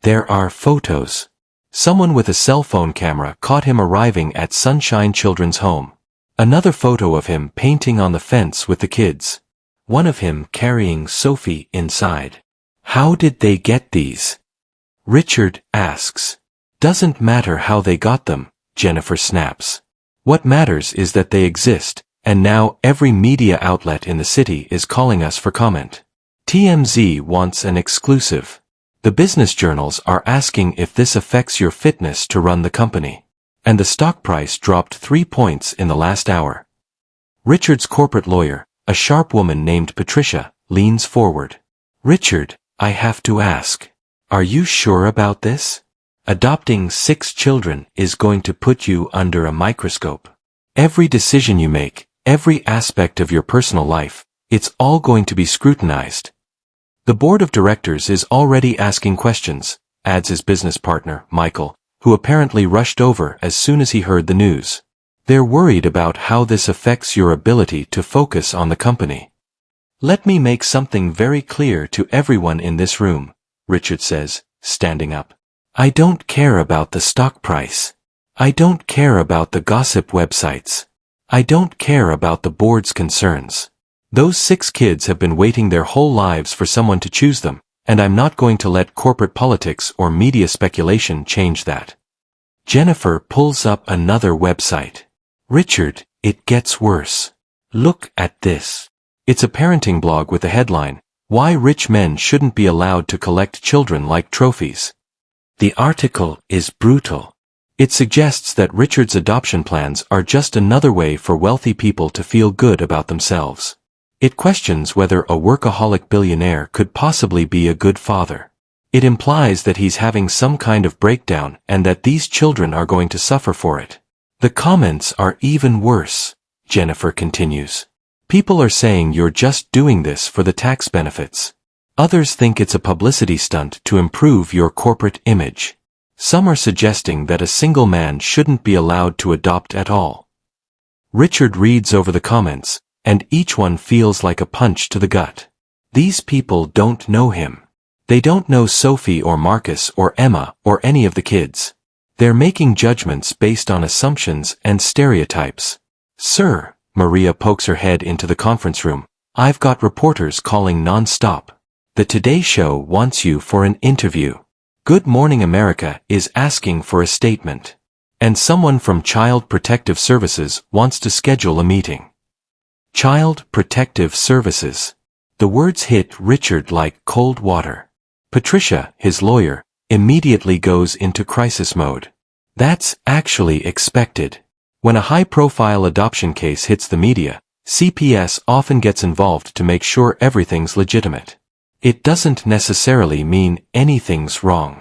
There are photos. Someone with a cell phone camera caught him arriving at Sunshine Children's Home. Another photo of him painting on the fence with the kids. One of him carrying Sophie inside. How did they get these? Richard asks. Doesn't matter how they got them, Jennifer snaps. What matters is that they exist, and now every media outlet in the city is calling us for comment. TMZ wants an exclusive. The business journals are asking if this affects your fitness to run the company. And the stock price dropped 3 points in the last hour. Richard's corporate lawyer, a sharp woman named Patricia, leans forward. Richard, I have to ask. Are you sure about this? Adopting 6 children is going to put you under a microscope. Every decision you make, every aspect of your personal life, it's all going to be scrutinized. The board of directors is already asking questions, adds his business partner, Michael, who apparently rushed over as soon as he heard the news. They're worried about how this affects your ability to focus on the company. Let me make something very clear to everyone in this room, Richard says, standing up. I don't care about the stock price. I don't care about the gossip websites. I don't care about the board's concerns. Those 6 kids have been waiting their whole lives for someone to choose them, and I'm not going to let corporate politics or media speculation change that. Jennifer pulls up another website. Richard, it gets worse. Look at this. It's a parenting blog with a headline, Why Rich Men Shouldn't Be Allowed to Collect Children Like Trophies. The article is brutal. It suggests that Richard's adoption plans are just another way for wealthy people to feel good about themselves. It questions whether a workaholic billionaire could possibly be a good father. It implies that he's having some kind of breakdown and that these children are going to suffer for it. The comments are even worse, Jennifer continues. People are saying you're just doing this for the tax benefits. Others think it's a publicity stunt to improve your corporate image. Some are suggesting that a single man shouldn't be allowed to adopt at all. Richard reads over the comments, and each one feels like a punch to the gut. These people don't know him. They don't know Sophie or Marcus or Emma or any of the kids. They're making judgments based on assumptions and stereotypes. Sir, Maria pokes her head into the conference room, I've got reporters calling non-stop. The Today Show wants you for an interview. Good Morning America is asking for a statement. And someone from Child Protective Services wants to schedule a meeting. Child Protective Services. The words hit Richard like cold water. Patricia, his lawyer, immediately goes into crisis mode. That's actually expected. When a high-profile adoption case hits the media, CPS often gets involved to make sure everything's legitimate. It doesn't necessarily mean anything's wrong.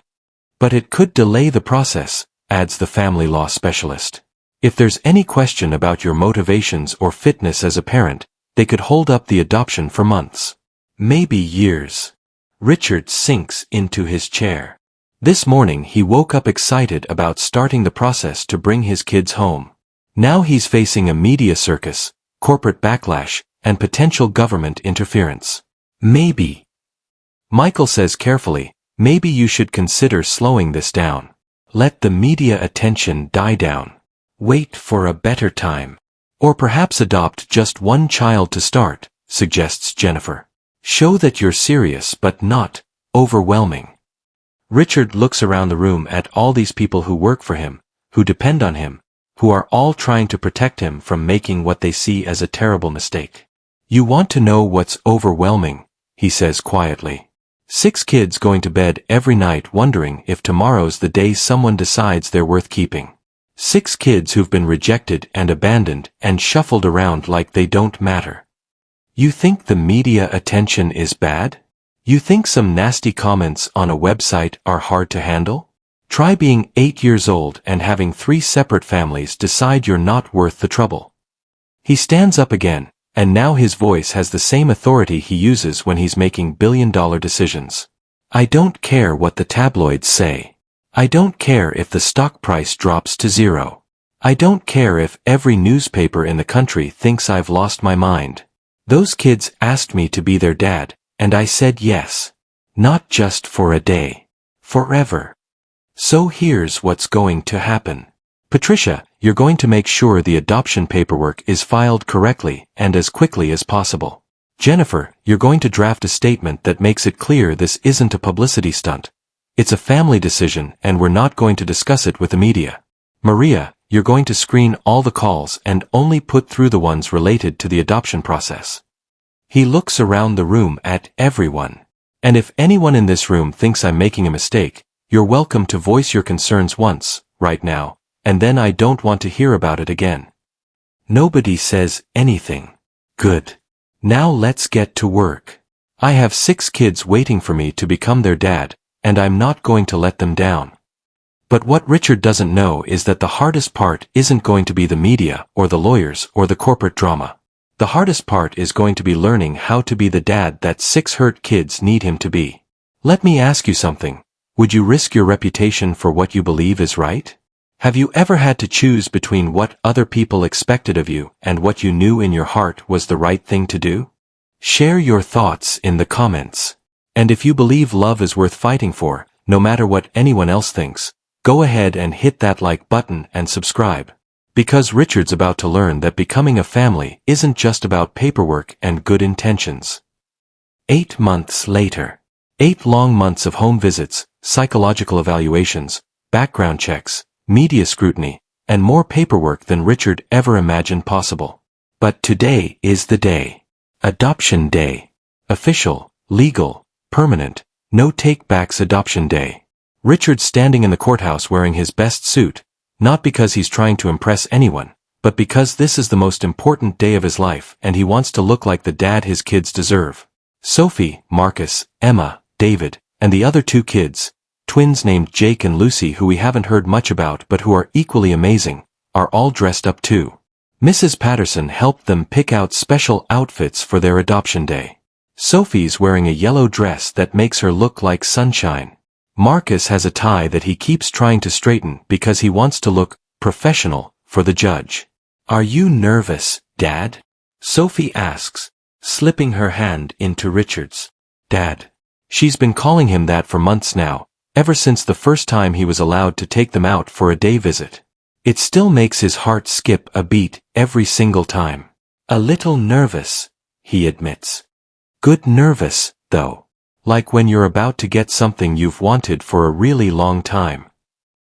But it could delay the process, adds the family law specialist. If there's any question about your motivations or fitness as a parent, they could hold up the adoption for months. Maybe years. Richard sinks into his chair. This morning he woke up excited about starting the process to bring his kids home. Now he's facing a media circus, corporate backlash, and potential government interference. Maybe. Michael says carefully, maybe you should consider slowing this down. Let the media attention die down. Wait for a better time. Or perhaps adopt just one child to start, suggests Jennifer. Show that you're serious but not overwhelming. Richard looks around the room at all these people who work for him, who depend on him, who are all trying to protect him from making what they see as a terrible mistake. You want to know what's overwhelming, he says quietly. 6 kids going to bed every night wondering if tomorrow's the day someone decides they're worth keeping. 6 kids who've been rejected and abandoned and shuffled around like they don't matter. You think the media attention is bad? You think some nasty comments on a website are hard to handle? Try being 8 years old and having 3 separate families decide you're not worth the trouble. He stands up again, and now his voice has the same authority he uses when he's making billion-dollar decisions. I don't care what the tabloids say. I don't care if the stock price drops to 0. I don't care if every newspaper in the country thinks I've lost my mind. Those kids asked me to be their dad, and I said yes. Not just for a day. Forever. So here's what's going to happen. Patricia, you're going to make sure the adoption paperwork is filed correctly and as quickly as possible. Jennifer, you're going to draft a statement that makes it clear this isn't a publicity stunt. It's a family decision and we're not going to discuss it with the media. Maria, you're going to screen all the calls and only put through the ones related to the adoption process. He looks around the room at everyone. And if anyone in this room thinks I'm making a mistake, you're welcome to voice your concerns once, right now, and then I don't want to hear about it again. Nobody says anything. Good. Now let's get to work. I have 6 kids waiting for me to become their dad, and I'm not going to let them down. But what Richard doesn't know is that the hardest part isn't going to be the media or the lawyers or the corporate drama. The hardest part is going to be learning how to be the dad that 6 hurt kids need him to be. Let me ask you something. Would you risk your reputation for what you believe is right? Have you ever had to choose between what other people expected of you and what you knew in your heart was the right thing to do? Share your thoughts in the comments. And if you believe love is worth fighting for, no matter what anyone else thinks, go ahead and hit that like button and subscribe. Because Richard's about to learn that becoming a family isn't just about paperwork and good intentions. 8 months later. 8 long months of home visits, psychological evaluations, background checks, media scrutiny, and more paperwork than Richard ever imagined possible. But today is the day. Adoption Day. Official, legal, permanent, no take-backs adoption day. Richard's standing in the courthouse wearing his best suit, not because he's trying to impress anyone, but because this is the most important day of his life and he wants to look like the dad his kids deserve. Sophie, Marcus, Emma, David, and the other 2 kids, twins named Jake and Lucy who we haven't heard much about but who are equally amazing, are all dressed up too. Mrs. Patterson helped them pick out special outfits for their adoption day. Sophie's wearing a yellow dress that makes her look like sunshine. Marcus has a tie that he keeps trying to straighten because he wants to look professional for the judge. Are you nervous, Dad? Sophie asks, slipping her hand into Richard's. Dad. She's been calling him that for months now, ever since the first time he was allowed to take them out for a day visit. It still makes his heart skip a beat every single time. A little nervous, he admits. Good nervous, though. Like when you're about to get something you've wanted for a really long time.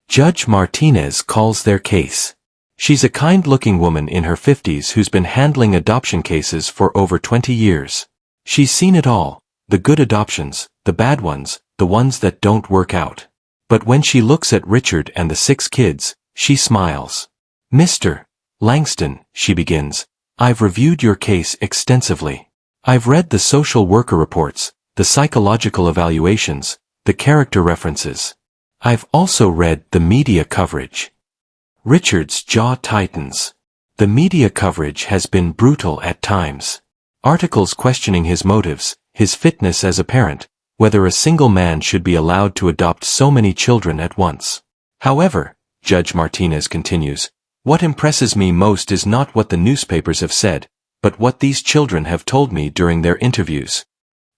Judge Martinez calls their case. She's a kind-looking woman in her 50s who's been handling adoption cases for over 20 years. She's seen it all, the good adoptions, the bad ones, the ones that don't work out. But when she looks at Richard and the 6 kids, she smiles. Mr. Langston, she begins, I've reviewed your case extensively. I've read the social worker reports, the psychological evaluations, the character references. I've also read the media coverage. Richard's jaw tightens. The media coverage has been brutal at times. Articles questioning his motives, his fitness as a parent, whether a single man should be allowed to adopt so many children at once. However, Judge Martinez continues, what impresses me most is not what the newspapers have said, but what these children have told me during their interviews.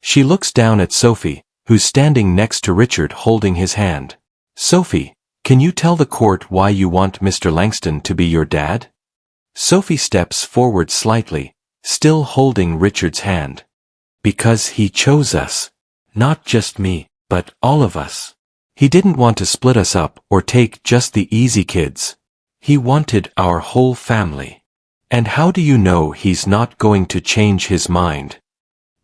She looks down at Sophie, who's standing next to Richard holding his hand. Sophie, can you tell the court why you want Mr. Langston to be your dad? Sophie steps forward slightly, still holding Richard's hand. Because he chose us. Not just me, but all of us. He didn't want to split us up or take just the easy kids. He wanted our whole family. And how do you know he's not going to change his mind?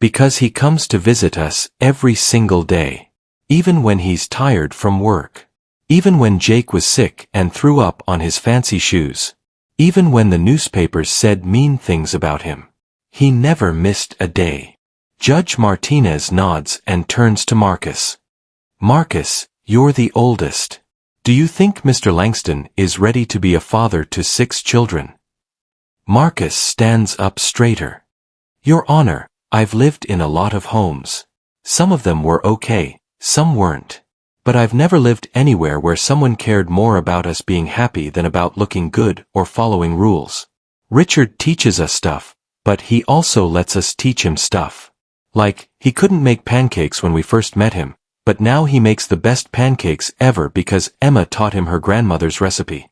Because he comes to visit us every single day. Even when he's tired from work. Even when Jake was sick and threw up on his fancy shoes. Even when the newspapers said mean things about him. He never missed a day. Judge Martinez nods and turns to Marcus. Marcus, you're the oldest. Do you think Mr. Langston is ready to be a father to 6 children? Marcus stands up straighter. Your Honor, I've lived in a lot of homes. Some of them were okay. Some weren't. But I've never lived anywhere where someone cared more about us being happy than about looking good or following rules. Richard teaches us stuff, but he also lets us teach him stuff. Like, he couldn't make pancakes when we first met him, but now he makes the best pancakes ever because Emma taught him her grandmother's recipe.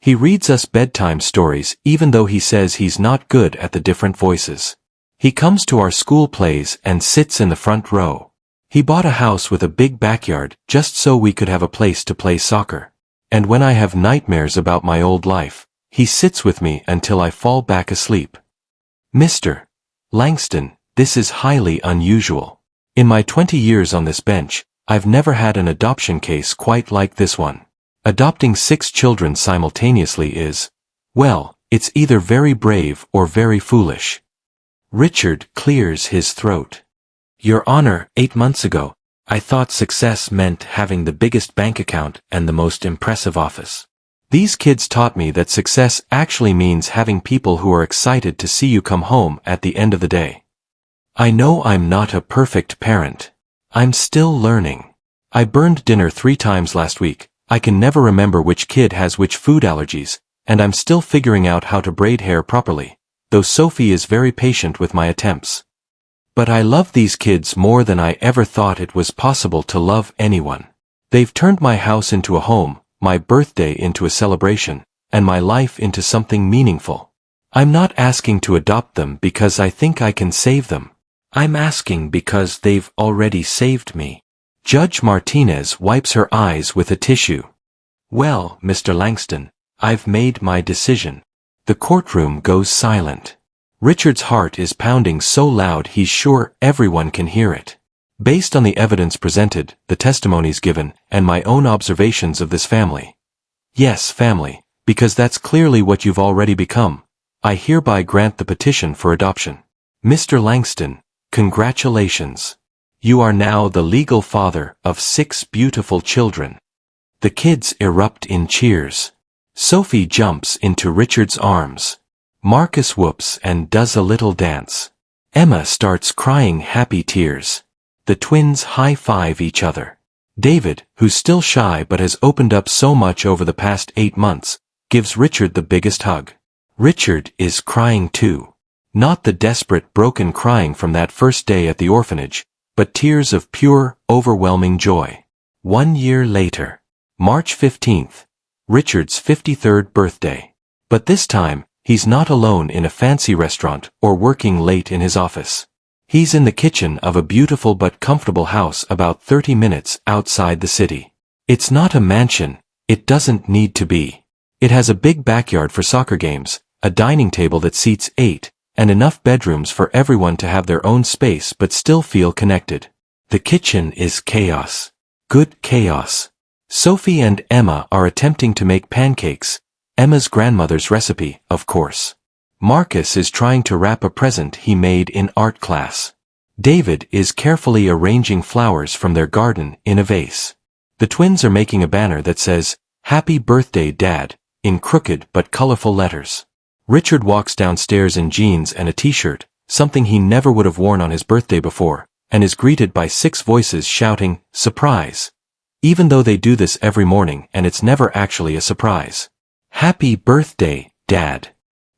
He reads us bedtime stories even though he says he's not good at the different voices. He comes to our school plays and sits in the front row. He bought a house with a big backyard just so we could have a place to play soccer. And when I have nightmares about my old life, he sits with me until I fall back asleep. Mr. Langston, this is highly unusual. In my 20 years on this bench, I've never had an adoption case quite like this one. Adopting 6 children simultaneously is, well, it's either very brave or very foolish. Richard clears his throat. Your Honor, 8 months ago, I thought success meant having the biggest bank account and the most impressive office. These kids taught me that success actually means having people who are excited to see you come home at the end of the day. I know I'm not a perfect parent. I'm still learning. I burned dinner 3 times last week. I can never remember which kid has which food allergies, and I'm still figuring out how to braid hair properly, though Sophie is very patient with my attempts. But I love these kids more than I ever thought it was possible to love anyone. They've turned my house into a home, my birthday into a celebration, and my life into something meaningful. I'm not asking to adopt them because I think I can save them. I'm asking because they've already saved me. Judge Martinez wipes her eyes with a tissue. Well, Mr. Langston, I've made my decision. The courtroom goes silent. Richard's heart is pounding so loud he's sure everyone can hear it. Based on the evidence presented, the testimonies given, and my own observations of this family. Yes, family, because that's clearly what you've already become. I hereby grant the petition for adoption. Mr. Langston, congratulations. You are now the legal father of 6 beautiful children. The kids erupt in cheers. Sophie jumps into Richard's arms. Marcus whoops and does a little dance. Emma starts crying happy tears. The twins high-five each other. David, who's still shy but has opened up so much over the past 8 months, gives Richard the biggest hug. Richard is crying too. Not the desperate, broken crying from that first day at the orphanage, but tears of pure, overwhelming joy. 1 year later. March 15th. Richard's 53rd birthday. But this time, he's not alone in a fancy restaurant or working late in his office. He's in the kitchen of a beautiful but comfortable house about 30 minutes outside the city. It's not a mansion, it doesn't need to be. It has a big backyard for soccer games, a dining table that seats 8, and enough bedrooms for everyone to have their own space but still feel connected. The kitchen is chaos. Good chaos. Sophie and Emma are attempting to make pancakes, Emma's grandmother's recipe, of course. Marcus is trying to wrap a present he made in art class. David is carefully arranging flowers from their garden in a vase. The twins are making a banner that says, "Happy Birthday, Dad," in crooked but colorful letters. Richard walks downstairs in jeans and a t-shirt, something he never would have worn on his birthday before, and is greeted by 6 voices shouting, "Surprise!" Even though they do this every morning and it's never actually a surprise. "Happy birthday, Dad."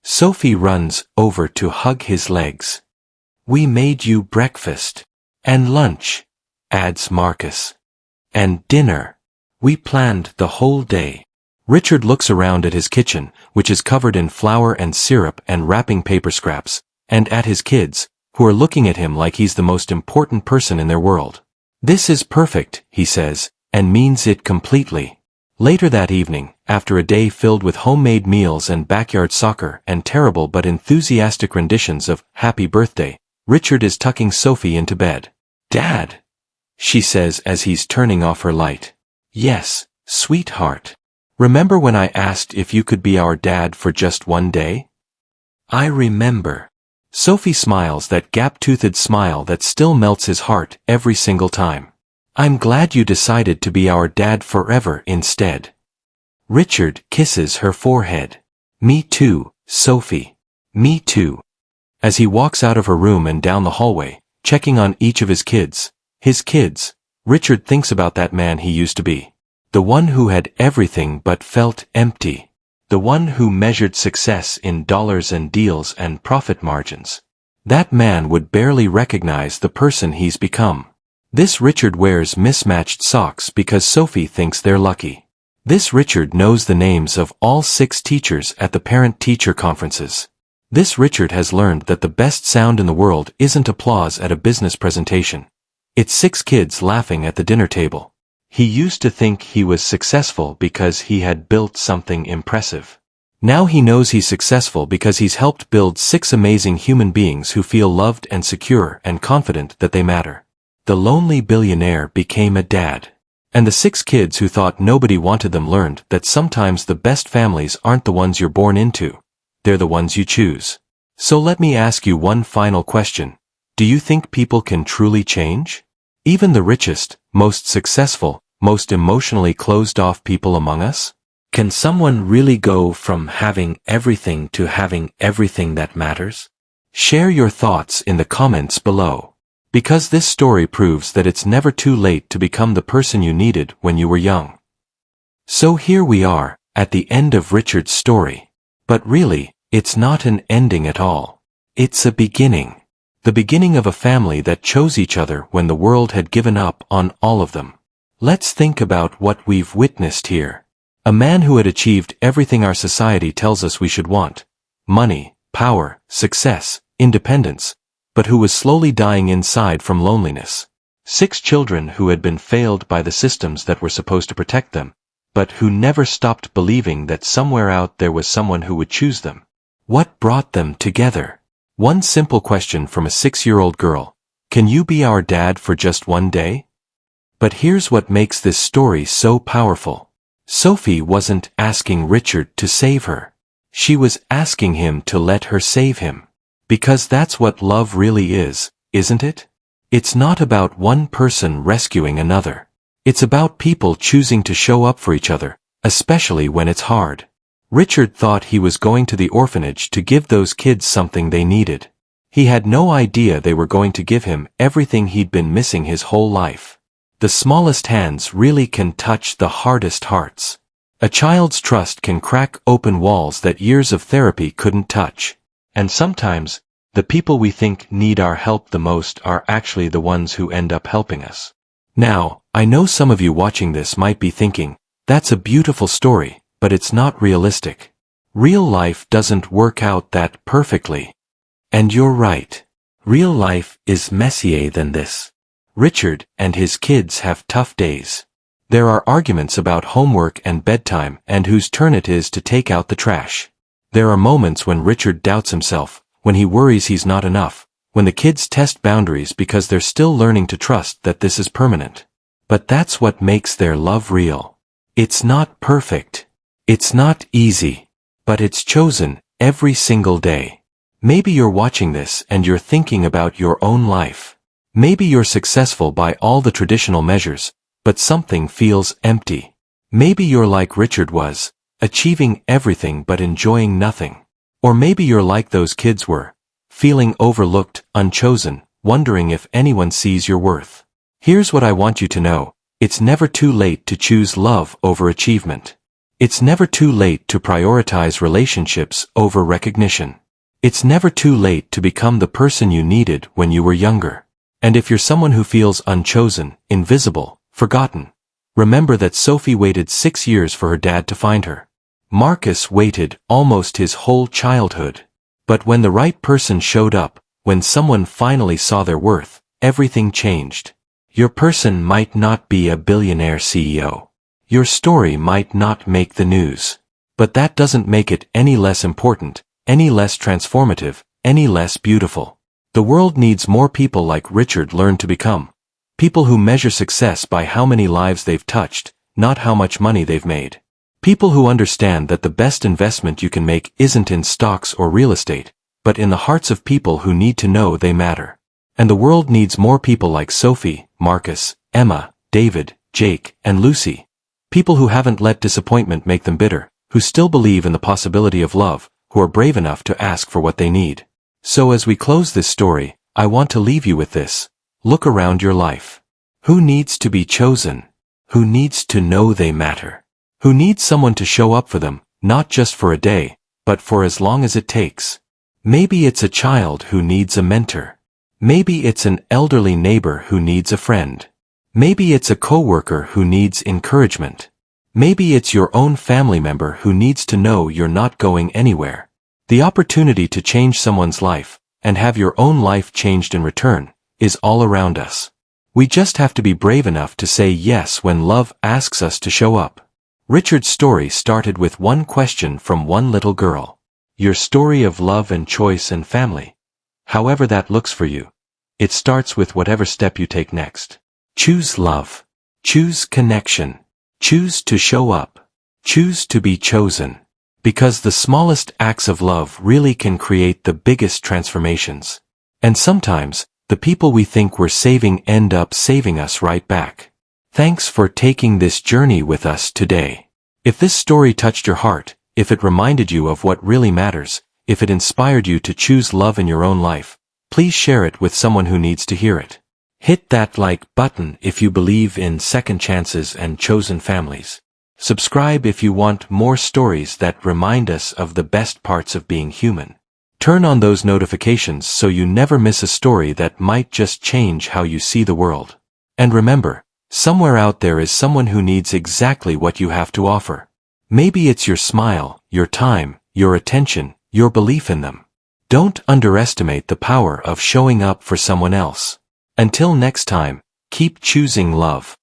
Sophie runs over to hug his legs. "We made you breakfast. And lunch," adds Marcus. "And dinner. We planned the whole day." Richard looks around at his kitchen, which is covered in flour and syrup and wrapping paper scraps, and at his kids, who are looking at him like he's the most important person in their world. "This is perfect," he says, and means it completely. Later that evening, after a day filled with homemade meals and backyard soccer and terrible but enthusiastic renditions of Happy Birthday, Richard is tucking Sophie into bed. "Dad," she says as he's turning off her light. "Yes, sweetheart. Remember when I asked if you could be our dad for just one day?" "I remember." Sophie smiles that gap-toothed smile that still melts his heart every single time. "I'm glad you decided to be our dad forever instead." Richard kisses her forehead. "Me too, Sophie. Me too." As he walks out of her room and down the hallway, checking on each of his kids, Richard thinks about that man he used to be. The one who had everything but felt empty. The one who measured success in dollars and deals and profit margins. That man would barely recognize the person he's become. This Richard wears mismatched socks because Sophie thinks they're lucky. This Richard knows the names of all 6 teachers at the parent-teacher conferences. This Richard has learned that the best sound in the world isn't applause at a business presentation. It's 6 kids laughing at the dinner table. He used to think he was successful because he had built something impressive. Now he knows he's successful because he's helped build 6 amazing human beings who feel loved and secure and confident that they matter. The lonely billionaire became a dad. And the 6 kids who thought nobody wanted them learned that sometimes the best families aren't the ones you're born into. They're the ones you choose. So let me ask you one final question. Do you think people can truly change? Even the richest, most successful, most emotionally closed-off people among us? Can someone really go from having everything to having everything that matters? Share your thoughts in the comments below. Because this story proves that it's never too late to become the person you needed when you were young. So here we are, at the end of Richard's story. But really, it's not an ending at all. It's a beginning. The beginning of a family that chose each other when the world had given up on all of them. Let's think about what we've witnessed here. A man who had achieved everything our society tells us we should want. Money, power, success, independence. But who was slowly dying inside from loneliness. 6 children who had been failed by the systems that were supposed to protect them, but who never stopped believing that somewhere out there was someone who would choose them. What brought them together? One simple question from a 6-year-old girl. Can you be our dad for just one day? But here's what makes this story so powerful. Sophie wasn't asking Richard to save her. She was asking him to let her save him. Because that's what love really is, isn't it? It's not about one person rescuing another. It's about people choosing to show up for each other, especially when it's hard. Richard thought he was going to the orphanage to give those kids something they needed. He had no idea they were going to give him everything he'd been missing his whole life. The smallest hands really can touch the hardest hearts. A child's trust can crack open walls that years of therapy couldn't touch. And sometimes, the people we think need our help the most are actually the ones who end up helping us. Now, I know some of you watching this might be thinking, that's a beautiful story, but it's not realistic. Real life doesn't work out that perfectly. And you're right. Real life is messier than this. Richard and his kids have tough days. There are arguments about homework and bedtime and whose turn it is to take out the trash. There are moments when Richard doubts himself, when he worries he's not enough, when the kids test boundaries because they're still learning to trust that this is permanent. But that's what makes their love real. It's not perfect. It's not easy. But it's chosen every single day. Maybe you're watching this and you're thinking about your own life. Maybe you're successful by all the traditional measures, but something feels empty. Maybe you're like Richard was, achieving everything but enjoying nothing. Or maybe you're like those kids were, feeling overlooked, unchosen, wondering if anyone sees your worth. Here's what I want you to know. It's never too late to choose love over achievement. It's never too late to prioritize relationships over recognition. It's never too late to become the person you needed when you were younger. And if you're someone who feels unchosen, invisible, forgotten, remember that Sophie waited 6 years for her dad to find her. Marcus waited almost his whole childhood. But when the right person showed up, when someone finally saw their worth, everything changed. Your person might not be a billionaire CEO. Your story might not make the news. But that doesn't make it any less important, any less transformative, any less beautiful. The world needs more people like Richard learn to become. People who measure success by how many lives they've touched, not how much money they've made. People who understand that the best investment you can make isn't in stocks or real estate, but in the hearts of people who need to know they matter. And the world needs more people like Sophie, Marcus, Emma, David, Jake, and Lucy. People who haven't let disappointment make them bitter, who still believe in the possibility of love, who are brave enough to ask for what they need. So as we close this story, I want to leave you with this. Look around your life. Who needs to be chosen? Who needs to know they matter? Who needs someone to show up for them, not just for a day, but for as long as it takes? Maybe it's a child who needs a mentor. Maybe it's an elderly neighbor who needs a friend. Maybe it's a coworker who needs encouragement. Maybe it's your own family member who needs to know you're not going anywhere. The opportunity to change someone's life, and have your own life changed in return, is all around us. We just have to be brave enough to say yes when love asks us to show up. Richard's story started with one question from one little girl. Your story of love and choice and family. However that looks for you. It starts with whatever step you take next. Choose love. Choose connection. Choose to show up. Choose to be chosen. Because the smallest acts of love really can create the biggest transformations. And sometimes, the people we think we're saving end up saving us right back. Thanks for taking this journey with us today. If this story touched your heart, if it reminded you of what really matters, if it inspired you to choose love in your own life, please share it with someone who needs to hear it. Hit that like button if you believe in second chances and chosen families. Subscribe if you want more stories that remind us of the best parts of being human. Turn on those notifications so you never miss a story that might just change how you see the world. And remember, somewhere out there is someone who needs exactly what you have to offer. Maybe it's your smile, your time, your attention, your belief in them. Don't underestimate the power of showing up for someone else. Until next time, keep choosing love.